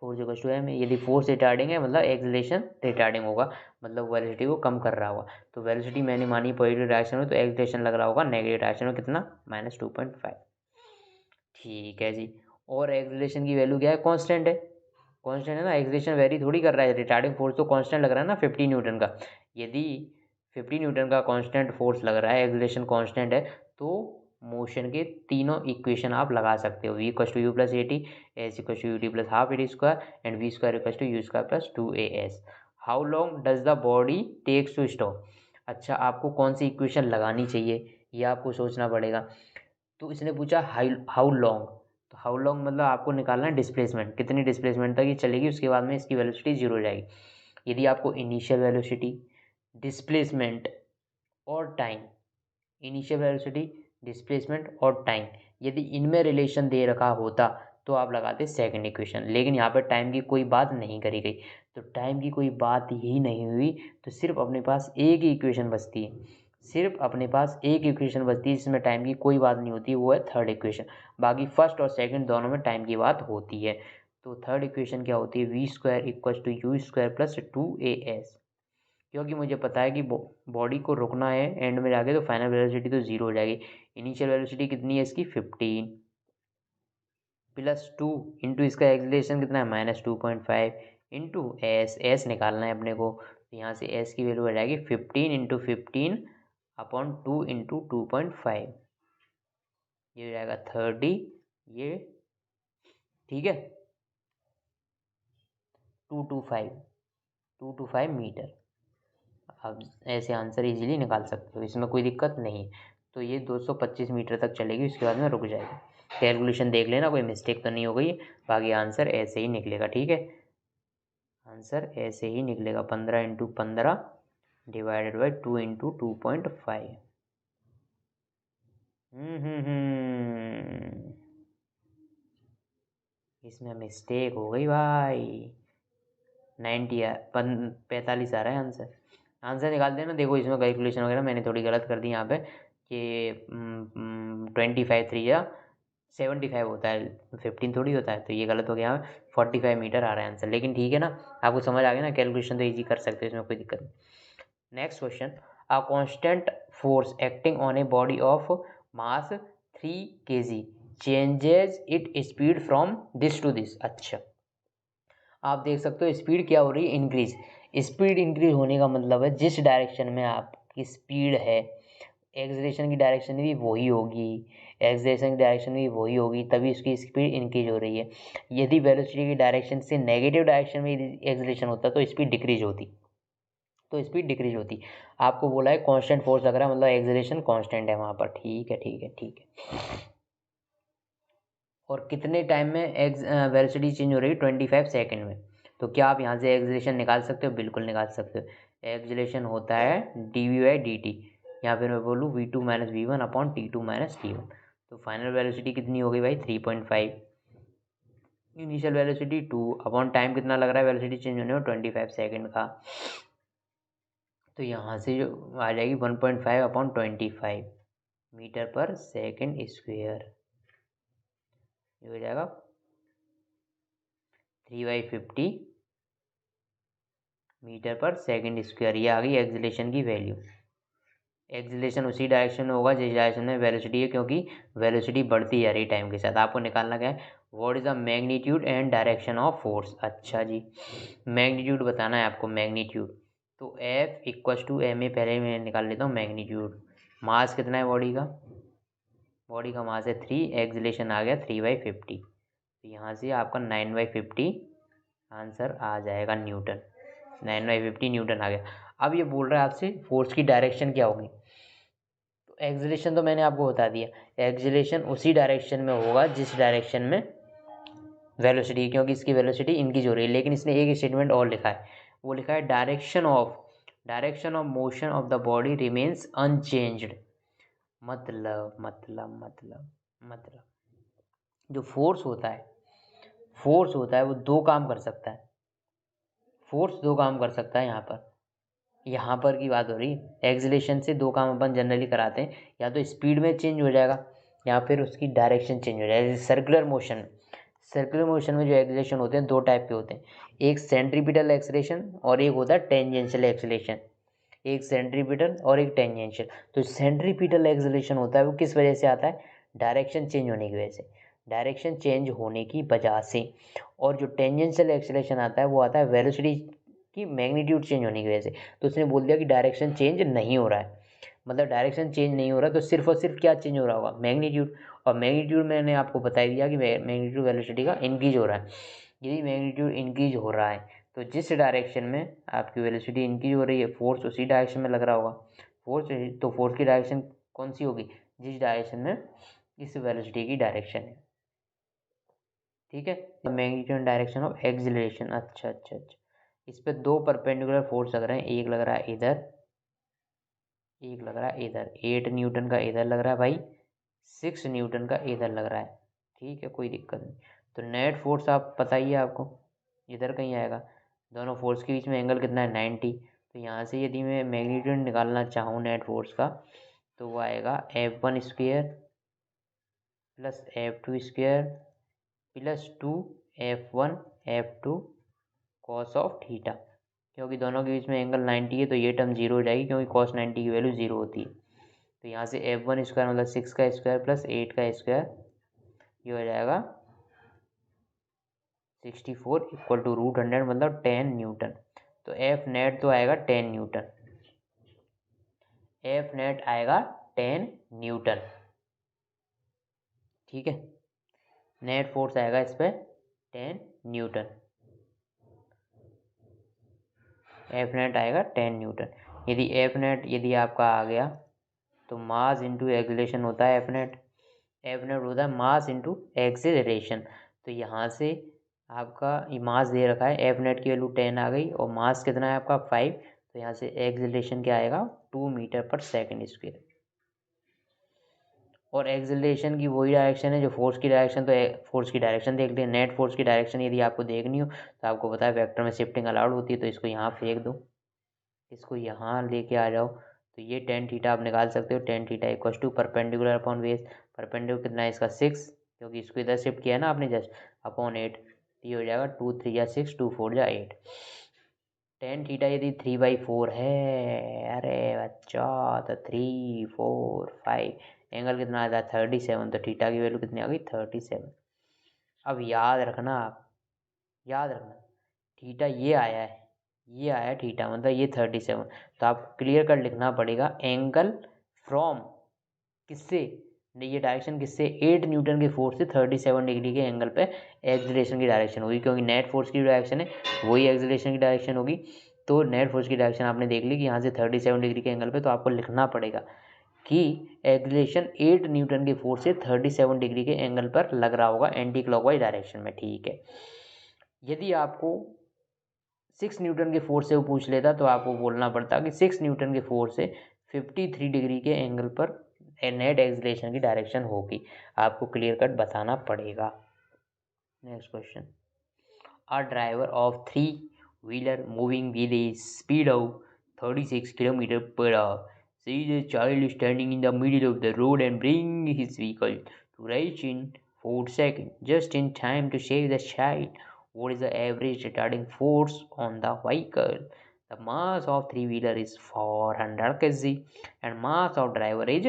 force equals to m a. यदि फोर्स रिटार्डिंग है मतलब एक्सेलरेशन रिटार्डिंग होगा, मतलब वेलोसिटी को कम कर रहा होगा। तो वेलोसिटी मैंने मानी पॉजिटिव डायरेक्शन में, तो एक्सेलरेशन लग रहा होगा नेगेटिव डायरेक्शन में। कितना? -2.5। ठीक है जी। और एक्सेलरेशन की वैल्यू क्या है? कांस्टेंट है, कांस्टेंट है ना, एक्सेलरेशन वेरी थोड़ी कर रहा है। रिटार्डिंग फोर्स तो कांस्टेंट लग रहा है ना 50 न्यूटन का। यदि 50 न्यूटन का कांस्टेंट फोर्स लग रहा है, एक्सेलरेशन कांस्टेंट है, तो मोशन के तीनों इक्वेशन आप लगा सकते हो। v=u+at, s=ut+12at² and v²u²+2as। How long does the body takes to stop? अच्छा, आपको कौन सी इक्वेशन लगानी चाहिए ये आपको सोचना पड़ेगा। तो इसने पूछा हाउ लॉन्ग, तो हाउ लॉन्ग मतलब आपको निकालना है डिस्प्लेसमेंट, कितनी डिस्प्लेसमेंट तक ये चलेगी, उसके बाद में इसकी वेलोसिटी जीरो हो जाएगी। यदि आपको इनिशियल वेलोसिटी, डिस्प्लेसमेंट और टाइम, इनिशियल वेलोसिटी, डिस्प्लेसमेंट और टाइम, यदि इनमें रिलेशन दे रखा होता तो आप लगाते सेकंड इक्वेशन, लेकिन यहाँ पर टाइम की कोई बात नहीं करी गई। तो टाइम की कोई बात ही नहीं हुई तो सिर्फ अपने पास एक ही इक्वेशन बचती है, सिर्फ अपने पास एक इक्वेशन बचती है जिसमें टाइम की कोई बात नहीं होती, वो है थर्ड इक्वेशन। बाकी फर्स्ट और सेकंड दोनों में टाइम की बात होती है। तो थर्ड इक्वेशन क्या होती है? v² = u² + 2as। क्योंकि मुझे पता है कि बॉडी को रुकना है एंड में जाके, तो फाइनल वेलोसिटी तो 0 हो जाएगी। इनिशियल वेलोसिटी कितनी है इसकी 15 +2 इंटू इसका एक्सीलरेशन कितना है -2.5 इंटू एस निकालना है अपने को। तो यहाँ से एस की वैल्यू आ जाएगी 15 इंटू 15/2 इंटू 2.5, ये हो जाएगा 30, ये ठीक है 225 मीटर। आप ऐसे आंसर इजीली निकाल सकते हो, इसमें कोई दिक्कत नहीं। तो ये 225 मीटर तक चलेगी, उसके बाद में रुक जाएगी। कैलकुलेशन देख लेना, कोई मिस्टेक तो नहीं हो गई, बाकी आंसर ऐसे ही निकलेगा। ठीक है, आंसर ऐसे ही निकलेगा 15 इंटू 15 डिवाइडेड बाई 2 इंटू 2.5। इसमें मिस्टेक हो गई भाई, 45 आ रहा है आंसर। आंसर निकाल देना। देखो इसमें कैलकुलेशन वगैरह मैंने थोड़ी गलत कर दी यहाँ पे कि 25 3 या 75 होता है, 15 थोड़ी होता है, तो ये गलत हो गया। 45 मीटर आ रहा है आंसर, लेकिन ठीक है ना, आपको समझ आ गया ना, कैलकुलेशन तो ईजी कर सकते हो, इसमें कोई दिक्कत नहीं। Next question, a constant force acting on a body of mass 3 kg changes it speed from this to this. अच्छा, आप देख सकते हो स्पीड क्या हो रही है, इंक्रीज। स्पीड इंक्रीज होने का मतलब है जिस डायरेक्शन में आपकी स्पीड है, एक्सेलरेशन की डायरेक्शन भी वही होगी, एक्सेलरेशन की डायरेक्शन भी वही होगी, तभी उसकी स्पीड इंक्रीज हो रही है। यदि वेलोसिटी की डायरेक्शन से नेगेटिव डायरेक्शन में एक्सेलरेशन होता तो स्पीड डिक्रीज होती, आपको बोला है कांस्टेंट फोर्स लग रहा है, मतलब एक्सेलरेशन कांस्टेंट है वहाँ पर। ठीक है ठीक है ठीक है। और कितने टाइम में वेलोसिटी चेंज हो रही है 25 सेकंड में। तो क्या आप यहाँ से एक्सेलरेशन निकाल सकते हो? बिल्कुल निकाल सकते हो। एक्सेलरेशन होता है dv/dt, यहाँ पे मैं बोलूँ v2 - v1/t2 - t1। तो फाइनल वेलोसिटी कितनी हो गई भाई 3.5, इनिशियल वेलोसिटी 2 अपॉन टाइम कितना लग रहा है वेलोसिटी चेंज होने में 25 सेकंड का। तो यहाँ से जो आ जाएगी 1.5/25 मीटर पर सेकंड स्क्वेयर, ये हो जाएगा 3/50 मीटर पर सेकंड स्क्वायर। ये आ गई एक्सेलरेशन की वैल्यू। एक्सेलरेशन उसी डायरेक्शन में होगा जिस डायरेक्शन में वेलोसिटी है, क्योंकि वेलोसिटी बढ़ती जा रही है टाइम के साथ। आपको निकालना क्या है, what is the magnitude and direction of force. अच्छा जी, मैग्नीट्यूड बताना है आपको, मैग्नीट्यूड। तो F = ma, पहले मैं निकाल लेता हूँ मैग्नीट्यूड। मास कितना है बॉडी का, बॉडी का मास है 3, एक्सेलरेशन आ गया 3/50। तो यहाँ से आपका 9/50 आंसर आ जाएगा न्यूटन, 9/50 न्यूटन आ गया। अब ये बोल रहा है आपसे फोर्स की डायरेक्शन क्या होगी। तो एक्सेलरेशन तो मैंने आपको बता दिया, एक्सेलरेशन उसी डायरेक्शन में होगा जिस डायरेक्शन में वेलोसिटी, क्योंकि इसकी वेलोसिटी इंक्रीज हो रही है। लेकिन इसने एक स्टेटमेंट और लिखा है, वो लिखा है direction of motion of the body remains unchanged. मतलब जो फोर्स होता है वो दो काम कर सकता है, यहाँ पर की बात हो रही है। एक्सेलरेशन से दो काम अपन जनरली कराते हैं, या तो स्पीड में चेंज हो जाएगा या फिर उसकी डायरेक्शन चेंज हो जाएगा। सर्कुलर मोशन में जो एक्सेलरेशन होते हैं दो टाइप के होते हैं, एक सेंट्रीपिटल एक्सेलरेशन और एक होता है टेंजेंशियल एक्सेलरेशन। एक सेंट्रीपिटल और एक टेंजेंशियल। तो सेंट्रीपिटल एक्सेलरेशन होता है वो किस वजह से आता है, डायरेक्शन चेंज होने की वजह से, और जो टेंजेंशियल एक्सेलरेशन आता है वो आता है वेलोसिटी की मैग्नीट्यूड चेंज होने की वजह से। तो उसने बोल दिया कि डायरेक्शन चेंज नहीं हो रहा है, मतलब डायरेक्शन चेंज नहीं हो रहा, तो सिर्फ और सिर्फ क्या चेंज हो रहा होगा, मैग्नीट्यूड। और मैग्नीट्यूड मैंने आपको बता ही दिया कि मैग्नीट्यूड वेलोसिटी का इंक्रीज हो रहा है। यदि मैग्नीट्यूड इंक्रीज हो रहा है तो जिस डायरेक्शन में आपकी वेलोसिटी इंक्रीज हो रही है, फोर्स उसी डायरेक्शन में लग रहा होगा। फोर्स की डायरेक्शन कौन सी होगी, जिस डायरेक्शन में इस वेलोसिटी की डायरेक्शन है। ठीक है, magnitude and direction of acceleration. अच्छा, इस पे दो परपेंडिकुलर फोर्स लग रहे हैं, एक लग रहा है इधर, एक लग रहा है इधर। 8 न्यूटन का इधर लग रहा है भाई, 6 न्यूटन का इधर लग रहा है। ठीक है, कोई दिक्कत नहीं। तो नेट फोर्स आप बताइए, आपको इधर कहीं आएगा। दोनों फोर्स के बीच में एंगल कितना है 90। तो यहाँ से यदि मैं मैग्नीट्यूड निकालना चाहूँ नेट फोर्स का, तो वो आएगा F1 square plus F2 square plus 2 F1 F2 cos of theta. क्योंकि दोनों के बीच में एंगल 90 है तो ये टर्म जीरो हो जाएगी, क्योंकि cos 90 की वैल्यू जीरो होती है। तो यहाँ से F1 स्क्वायर मतलब 6 का स्क्वायर प्लस 8 का स्क्वायर, ये हो जाएगा 64 इक्वल टू √100 मतलब 10 न्यूटन। तो F नेट तो आएगा 10 न्यूटन, F नेट आएगा 10 न्यूटन। ठीक है, नेट फोर्स आएगा इस पर 10 न्यूटन, F नेट आएगा 10 न्यूटन। यदि F नेट यदि आपका आ गया तो मास इंटू एक्सीलरेशन होता है F नेट होता है मास इंटू एक्सीलरेशन। तो यहाँ से आपका मास दे रखा है, F नेट की वैल्यू 10 आ गई और मास कितना है आपका 5, तो यहाँ से एक्सीलरेशन क्या आएगा 2 मीटर पर सेकेंड स्क्वायर। और एक्सीलरेशन की वही डायरेक्शन है जो फोर्स की डायरेक्शन, तो फोर्स की डायरेक्शन देख लें। नेट फोर्स की डायरेक्शन यदि आपको देखनी हो तो आपको पता है वेक्टर में शिफ्टिंग अलाउड होती है, तो इसको यहाँ फेंक दो, इसको यहाँ लेके आ जाओ, तो ये टेन थीटा आप निकाल सकते हो। Tan theta equals to perpendicular upon base, perpendicular कितना है इसका 6, क्योंकि इसको इधर शिफ्ट किया है ना आपने जस्ट, अपॉन 8, ये हो जाएगा 2 3 या 6, 2 4 या 8। टेन थीटा यदि 3/4 है, अरे बच्चा तो 3 4 5, एंगल कितना आता है 37, तो थीटा की वैल्यू कितनी आ गई 37। अब याद रखना, आप याद रखना थीटा ये आया है, ये आया थीटा मतलब ये 37, तो आपको क्लियर कट लिखना पड़ेगा एंगल फ्रॉम किससे, ये डायरेक्शन किससे 8 न्यूटन के फोर्स से 37 डिग्री के एंगल पे एक्सीलरेशन की डायरेक्शन होगी, क्योंकि नेट फोर्स की डायरेक्शन है वही एक्सीलरेशन की डायरेक्शन होगी। तो नेट फोर्स की डायरेक्शन आपने देख ली कि यहाँ से 37 डिग्री के एंगल पे, तो आपको लिखना पड़ेगा कि एक्सीलरेशन 8 न्यूटन के फोर्स से 37 डिग्री के एंगल पर लग रहा होगा एंटी क्लॉकवाइज डायरेक्शन में। ठीक है, यदि आपको 6 न्यूटन के फोर्स से वो पूछ लेता तो आपको बोलना पड़ता कि 6 न्यूटन के फोर्स से 53 डिग्री के एंगल पर नेट एक्सीलरेशन की डायरेक्शन होगी, आपको क्लियर कट बताना पड़ेगा। Next question, a driver of 3-wheeler moving with a speed of 36 km per hour sees a child standing in the middle of the road and bring his vehicle to rest in 4 seconds, just in time to save the child. What is the average retarding force on the vehicle? The mass of 3-wheeler is 400 kg and mass of driver is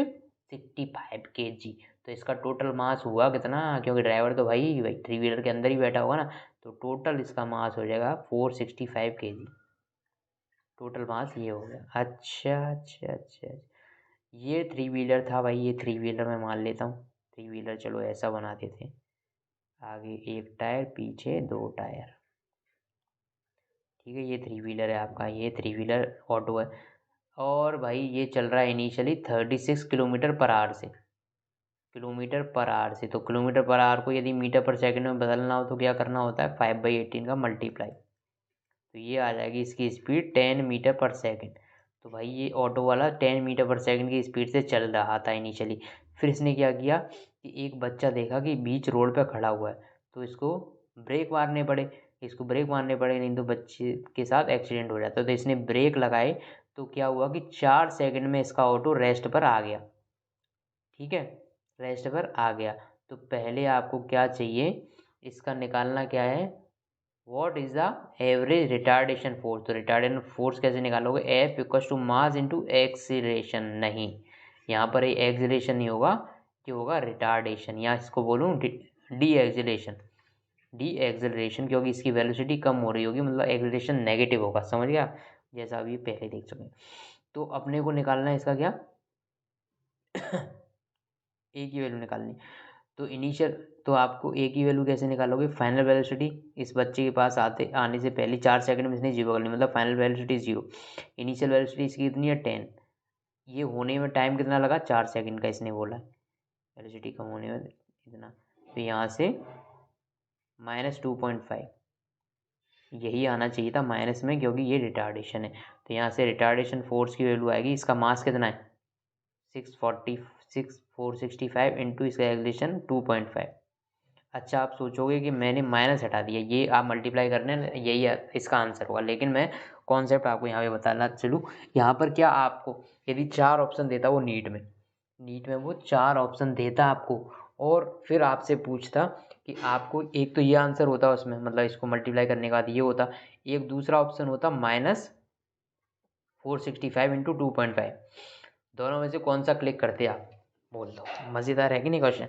65 kg। तो इसका total mass हुआ कितना, क्योंकि driver तो भाई 3-wheeler के अंदर ही बैठा होगा ना, तो टोटल इसका मास हो जाएगा 465 kg। टोटल मास ये हो गया। अच्छा, ये 3-wheeler था भाई, ये 3-wheeler मैं मान लेता हूँ 3-wheeler। चलो ऐसा बना देते, आगे एक टायर पीछे 2 टायर। ठीक है, ये 3-wheeler है आपका, ये 3-wheeler ऑटो है, और भाई ये चल रहा है इनिशियली 36 किलोमीटर पर आवर से, किलोमीटर पर आवर से। तो किलोमीटर पर आवर को यदि मीटर पर सेकंड में बदलना हो तो क्या करना होता है 5/18 का मल्टीप्लाई, तो ये आ जाएगी इसकी स्पीड 10 मीटर पर सेकंड। तो भाई ये ऑटो वाला 10 मीटर पर सेकंड की स्पीड से चल रहा था इनिशियली। फिर इसने क्या किया कि एक बच्चा देखा कि बीच रोड पे खड़ा हुआ है, तो इसको ब्रेक मारने पड़े, नहीं तो बच्चे के साथ एक्सीडेंट हो जाता। तो इसने ब्रेक लगाए, तो क्या हुआ कि 4 सेकंड में इसका ऑटो रेस्ट पर आ गया। ठीक है, रेस्ट पर आ गया। तो पहले आपको क्या चाहिए, इसका निकालना क्या है, what is the average retardation force. तो रिटार्डेशन फोर्स कैसे निकालोगे, F equals to mass into acceleration. नहीं, यहाँ पर एक्सीलरेशन नहीं होगा, ये होगा रिटार्डेशन, या इसको बोलूँ डी एक्सीलरेशन, क्योंकि इसकी वेलोसिटी कम हो रही होगी, मतलब एक्सीलरेशन नेगेटिव होगा। समझ गया, जैसा अभी पहले देख चुके। तो अपने को निकालना है इसका क्या ए की वैल्यू निकालनी। तो इनिशियल, तो आपको ए की वैल्यू कैसे निकालोगे, फाइनल वेलोसिटी इस बच्चे के पास आने से पहले 4 सेकंड में इसने 0 कर ली, मतलब फाइनल वेलोसिटी 0। इनिशियल वेलोसिटी इसकी कितनी है 10, ये होने में टाइम कितना लगा 4 सेकंड का इसने बोला, वेलोसिटी कम होने में इतना। तो यहाँ से -2.5 यही आना चाहिए था माइनस में, क्योंकि ये रिटार्डेशन है। तो यहाँ से रिटार्डेशन फोर्स की वैल्यू आएगी, इसका मास कितना है 465 इंटू इसका एक्सीलरेशन 2.5। अच्छा, आप सोचोगे कि मैंने माइनस हटा दिया, ये आप मल्टीप्लाई करने यही इसका आंसर होगा, लेकिन मैं कॉन्सेप्ट आपको यहाँ पे बताना चलूँ। यहाँ पर क्या आपको यदि 4 ऑप्शन देता वो नीट में वो 4 ऑप्शन देता आपको, और फिर आपसे पूछता कि आपको एक तो ये आंसर होता उसमें, मतलब इसको मल्टीप्लाई करने के बाद ये होता, एक दूसरा ऑप्शन होता -465 इंटू 2.5। दोनों में से कौन सा क्लिक करते आप, बोल दो। मज़ेदार है कि नहीं क्वेश्चन।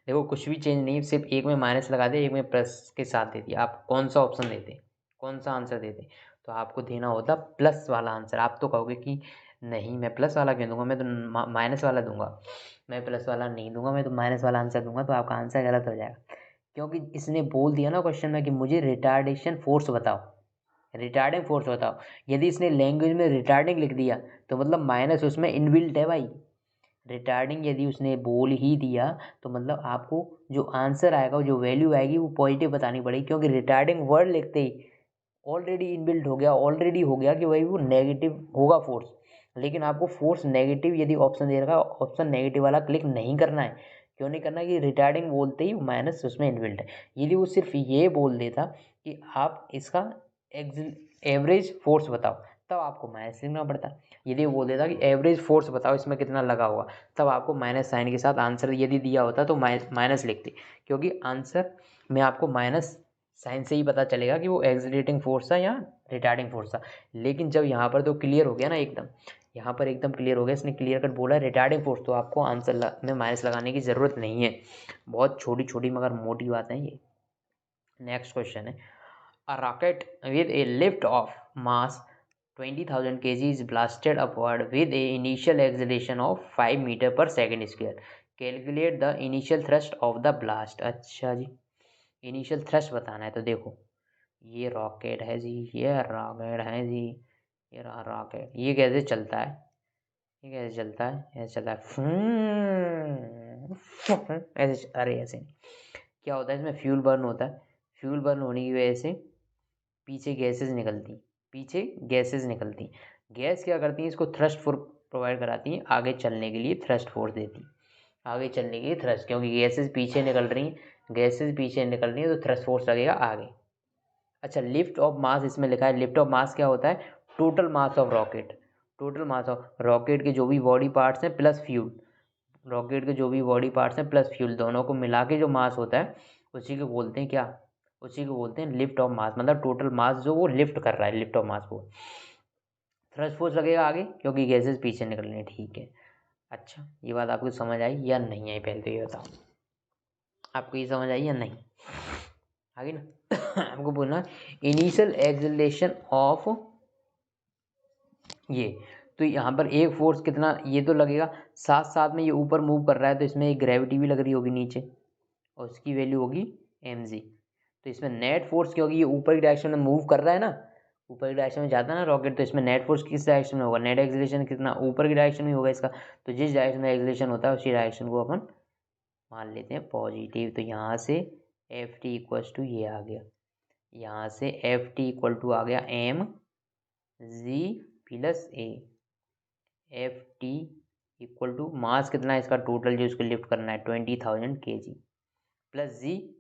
देखो कुछ भी चेंज नहीं, सिर्फ एक में माइनस लगा दे, एक में प्लस के साथ दे दिया। आप कौन सा ऑप्शन देते, कौन सा आंसर देते, तो आपको देना होता प्लस वाला आंसर। आप तो कहोगे कि नहीं मैं प्लस वाला क्यों दूंगा, मैं तो माइनस वाला दूंगा। मैं प्लस वाला नहीं दूंगा, मैं तो माइनस वाला आंसर दूंगा। तो आपका आंसर गलत हो जाएगा, क्योंकि इसने बोल दिया ना क्वेश्चन में कि मुझे रिटार्डेशन फोर्स बताओ, रिटार्डिंग फोर्स बताओ। यदि इसने लैंग्वेज में रिटार्डिंग लिख दिया तो मतलब माइनस उसमें इनबिल्ट है भाई। रिटार्डिंग यदि उसने बोल ही दिया तो मतलब आपको जो आंसर आएगा, जो वैल्यू आएगी वो पॉजिटिव बतानी पड़ेगी, क्योंकि रिटार्डिंग वर्ड लिखते ही ऑलरेडी इनबिल्ट हो गया, ऑलरेडी हो गया कि भाई वो नेगेटिव होगा फोर्स। लेकिन आपको फोर्स नेगेटिव यदि ऑप्शन दे रखा है, ऑप्शन नेगेटिव वाला क्लिक नहीं करना है। क्यों नहीं करना है कि रिटार्डिंग बोलते ही माइनस उसमें इनबिल्ट है। यदि वो सिर्फ ये बोल देता कि आप इसका एवरेज फोर्स बताओ, तब आपको माइनस लिखना पड़ता। यदि वो बोल देता कि एवरेज फोर्स बताओ इसमें कितना लगा हुआ, तब आपको माइनस साइन के साथ आंसर यदि दिया होता तो माइनस लिखते, क्योंकि आंसर में आपको माइनस साइन से ही पता चलेगा कि वो एक्सीलरेटिंग फोर्स था या रिटार्डिंग फोर्स था। लेकिन जब यहाँ पर तो क्लियर हो गया ना एकदम, यहाँ पर एकदम क्लियर हो गया, इसने क्लियर कट बोला रिटार्डिंग फोर्स, तो आपको आंसर में माइनस लगाने की ज़रूरत नहीं है। बहुत छोटी छोटी मगर मोटी बात है ये। नेक्स्ट क्वेश्चन है, a rocket with A lift of mass 20,000 kg is blasted upward with a initial acceleration of 5 metre पर second square. Calculate the initial thrust of the blast. अच्छा जी, इनिशियल थ्रस्ट बताना है। तो देखो ये रॉकेट है जी, ये रॉकेट है जी, ये रहा रॉकेट। ये कैसे चलता है, ये कैसे चलता है, ऐसे चलता है ऐसे, अरे ऐसे नहीं। क्या होता है इसमें, फ्यूल बर्न होता है। फ्यूल बर्न होने की वजह से पीछे गैसेज निकलती, पीछे गैसेज निकलती। गैस क्या करती है, इसको थ्रस्ट फोर्स प्रोवाइड कराती है, आगे चलने के लिए थ्रस्ट फोर्स देती, आगे चलने के लिए थ्रस्ट, क्योंकि गैसेज पीछे निकल रही हैं, गैसेज पीछे निकल रही हैं तो थ्रस्ट फोर्स लगेगा आगे। अच्छा, लिफ्ट ऑफ मास इसमें लिखा है। लिफ्ट ऑफ मास क्या होता है, total mass of rocket, total mass of rocket के जो भी बॉडी पार्ट्स हैं प्लस फ्यूल, रॉकेट के जो भी बॉडी पार्ट्स हैं प्लस फ्यूल, दोनों को मिला के जो मास होता है उसी को बोलते हैं क्या, उसी को बोलते हैं लिफ्ट ऑफ मास। मतलब टोटल मास जो वो लिफ्ट कर रहा है, लिफ्ट ऑफ मास को। थ्रस्ट फोर्स लगेगा आगे क्योंकि गैसेस पीछे निकल रही हैं, ठीक है। अच्छा, ये बात आपको समझ आई या नहीं आई, पहले तो ये बताओ आपको ये समझ आई या नहीं, आगे ना आपको बोलना इनिशियल एक्सेलरेशन ऑफ ये। तो यहाँ पर एक फोर्स कितना, ये तो लगेगा, साथ साथ में ये ऊपर मूव कर रहा है तो इसमें एक ग्रेविटी भी लग रही होगी नीचे, और उसकी वैल्यू होगी mg। तो इसमें नेट फोर्स क्या होगी, ये ऊपर की डायरेक्शन में मूव कर रहा है ना, ऊपर की डायरेक्शन में जाता है ना रॉकेट, तो इसमें नेट फोर्स किस डायरेक्शन में होगा, नेट एक्सेलरेशन कितना, ऊपर की डायरेक्शन में होगा इसका। तो जिस डायरेक्शन में एक्सेलरेशन होता है उसी डायरेक्शन को अपन मान लेते हैं पॉजिटिव। तो यहाँ से एफ टी इक्वल्स टू ये आ गया, यहाँ से एफ टी इक्वल टू आ गया m g plus a. F T equal to mass कितना है इसका टोटल जो इसको लिफ्ट करना है 20,000 kg, प्लस जी,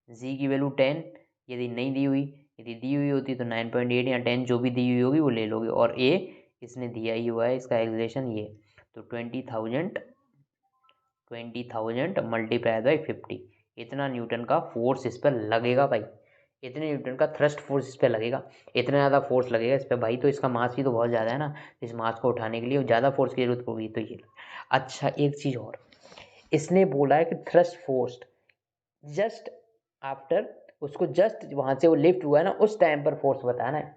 जी की वैल्यू 10, यदि नहीं दी हुई, यदि दी हुई होती तो 9.8 या 10 जो भी दी हुई होगी वो ले लोगे, और ए इसने दिया ही हुआ है इसका एक्सेलरेशन ये। तो 20,000 मल्टीप्लाई बाई 50, इतना न्यूटन का फोर्स इस पर लगेगा भाई, इतने न्यूटन का थ्रस्ट फोर्स इस पर लगेगा, इतना ज़्यादा फोर्स लगेगा इस पर भाई। तो इसका मास भी तो बहुत ज़्यादा है ना, इस मास को उठाने के लिए ज़्यादा फोर्स की जरूरत होगी, तो ये। अच्छा, एक चीज़ और, इसने बोला है कि थ्रस्ट फोर्स जस्ट आफ्टर, उसको जस्ट वहाँ से वो लिफ्ट हुआ है ना उस टाइम पर फोर्स बताना है,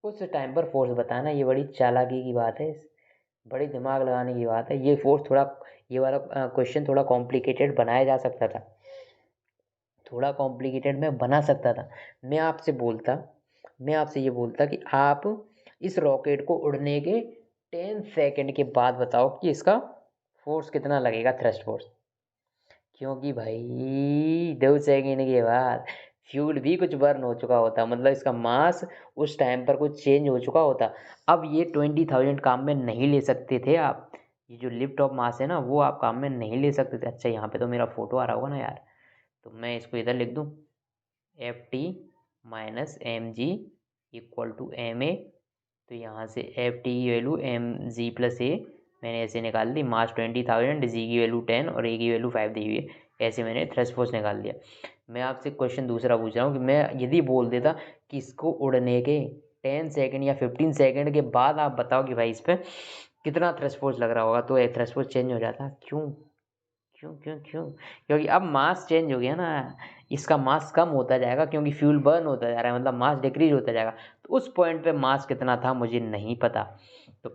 उस टाइम पर फोर्स बताना है। ये बड़ी चालाकी की बात है, बड़ी दिमाग लगाने की बात है। ये फोर्स थोड़ा, ये वाला क्वेश्चन थोड़ा कॉम्प्लिकेटेड बनाया जा सकता था, थोड़ा कॉम्प्लिकेटेड मैं बना सकता था। मैं आपसे बोलता, मैं आपसे ये बोलता कि आप इस रॉकेट को उड़ने के 10 सेकंड के बाद बताओ कि इसका फोर्स कितना लगेगा, थ्रस्ट फोर्स। क्योंकि भाई 2 सेकंड के बाद फ्यूल भी कुछ बर्न हो चुका होता, मतलब इसका मास उस टाइम पर कुछ चेंज हो चुका होता। अब ये 20,000 काम में नहीं ले सकते थे आप, ये जो लिफ्ट ऑफ मास है ना वो आप काम में नहीं ले सकते थे। अच्छा, यहाँ पे तो मेरा फोटो आ रहा होगा ना यार, तो मैं इसको इधर लिख दूँ, F T minus m g equal to m a. तो यहाँ से एफ टी की value m g plus a मैंने ऐसे निकाल दी, मास 20,000, जी की वैल्यू 10 और ए की वैल्यू 5 दी हुई है। ऐसे मैंने थ्रस्ट फोर्स निकाल दिया। मैं आपसे क्वेश्चन दूसरा पूछ रहा हूँ कि मैं यदि बोल देता कि इसको उड़ने के 10 सेकंड या 15 सेकंड के बाद आप बताओ कि भाई इस पे कितना थ्रस्ट फोर्स लग रहा होगा, तो ये थ्रस्ट फोर्स चेंज हो जाता। क्यों? क्यों? क्योंकि अब मास चेंज हो गया ना, इसका मास कम होता जाएगा क्योंकि फ्यूल बर्न होता जा रहा है, मतलब मास डिक्रीज होता जाएगा। तो उस पॉइंट पे मास कितना था मुझे नहीं पता। तो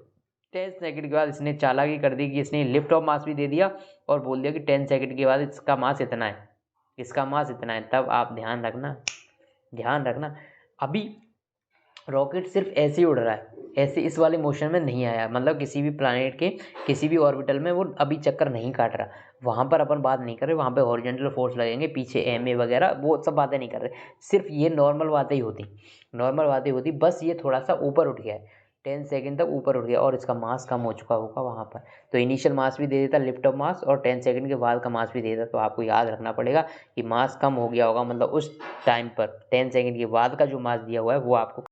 10 सेकंड के बाद इसने चालाकी कर दी कि इसने लिफ्ट ऑफ मास भी दे दिया और बोल दिया कि 10 सेकंड के बाद इसका मास इतना है, इसका मास इतना है। तब आप ध्यान रखना अभी रॉकेट सिर्फ ऐसे ही उड़ रहा है, ऐसे इस वाले मोशन में नहीं आया, मतलब किसी भी प्लैनेट के किसी भी ऑर्बिटल में वो अभी चक्कर नहीं काट रहा। वहाँ पर अपन बात नहीं कर रहे, वहाँ पे हॉरिजॉन्टल फोर्स लगेंगे पीछे, एमए वगैरह वो सब बातें नहीं कर रहे। सिर्फ ये नॉर्मल बातें होती, बस ये थोड़ा सा ऊपर उठ गया है, 10 सेकंड तक ऊपर उठ गया और इसका मास कम हो चुका होगा वहाँ पर। तो इनिशियल मास भी दे देता लिफ्ट ऑफ मास, और 10 सेकंड के बाद का मास भी दे देता। तो आपको याद रखना पड़ेगा कि मास कम हो गया होगा, मतलब उस टाइम पर 10 सेकंड के बाद का जो मास दिया हुआ है वो आपको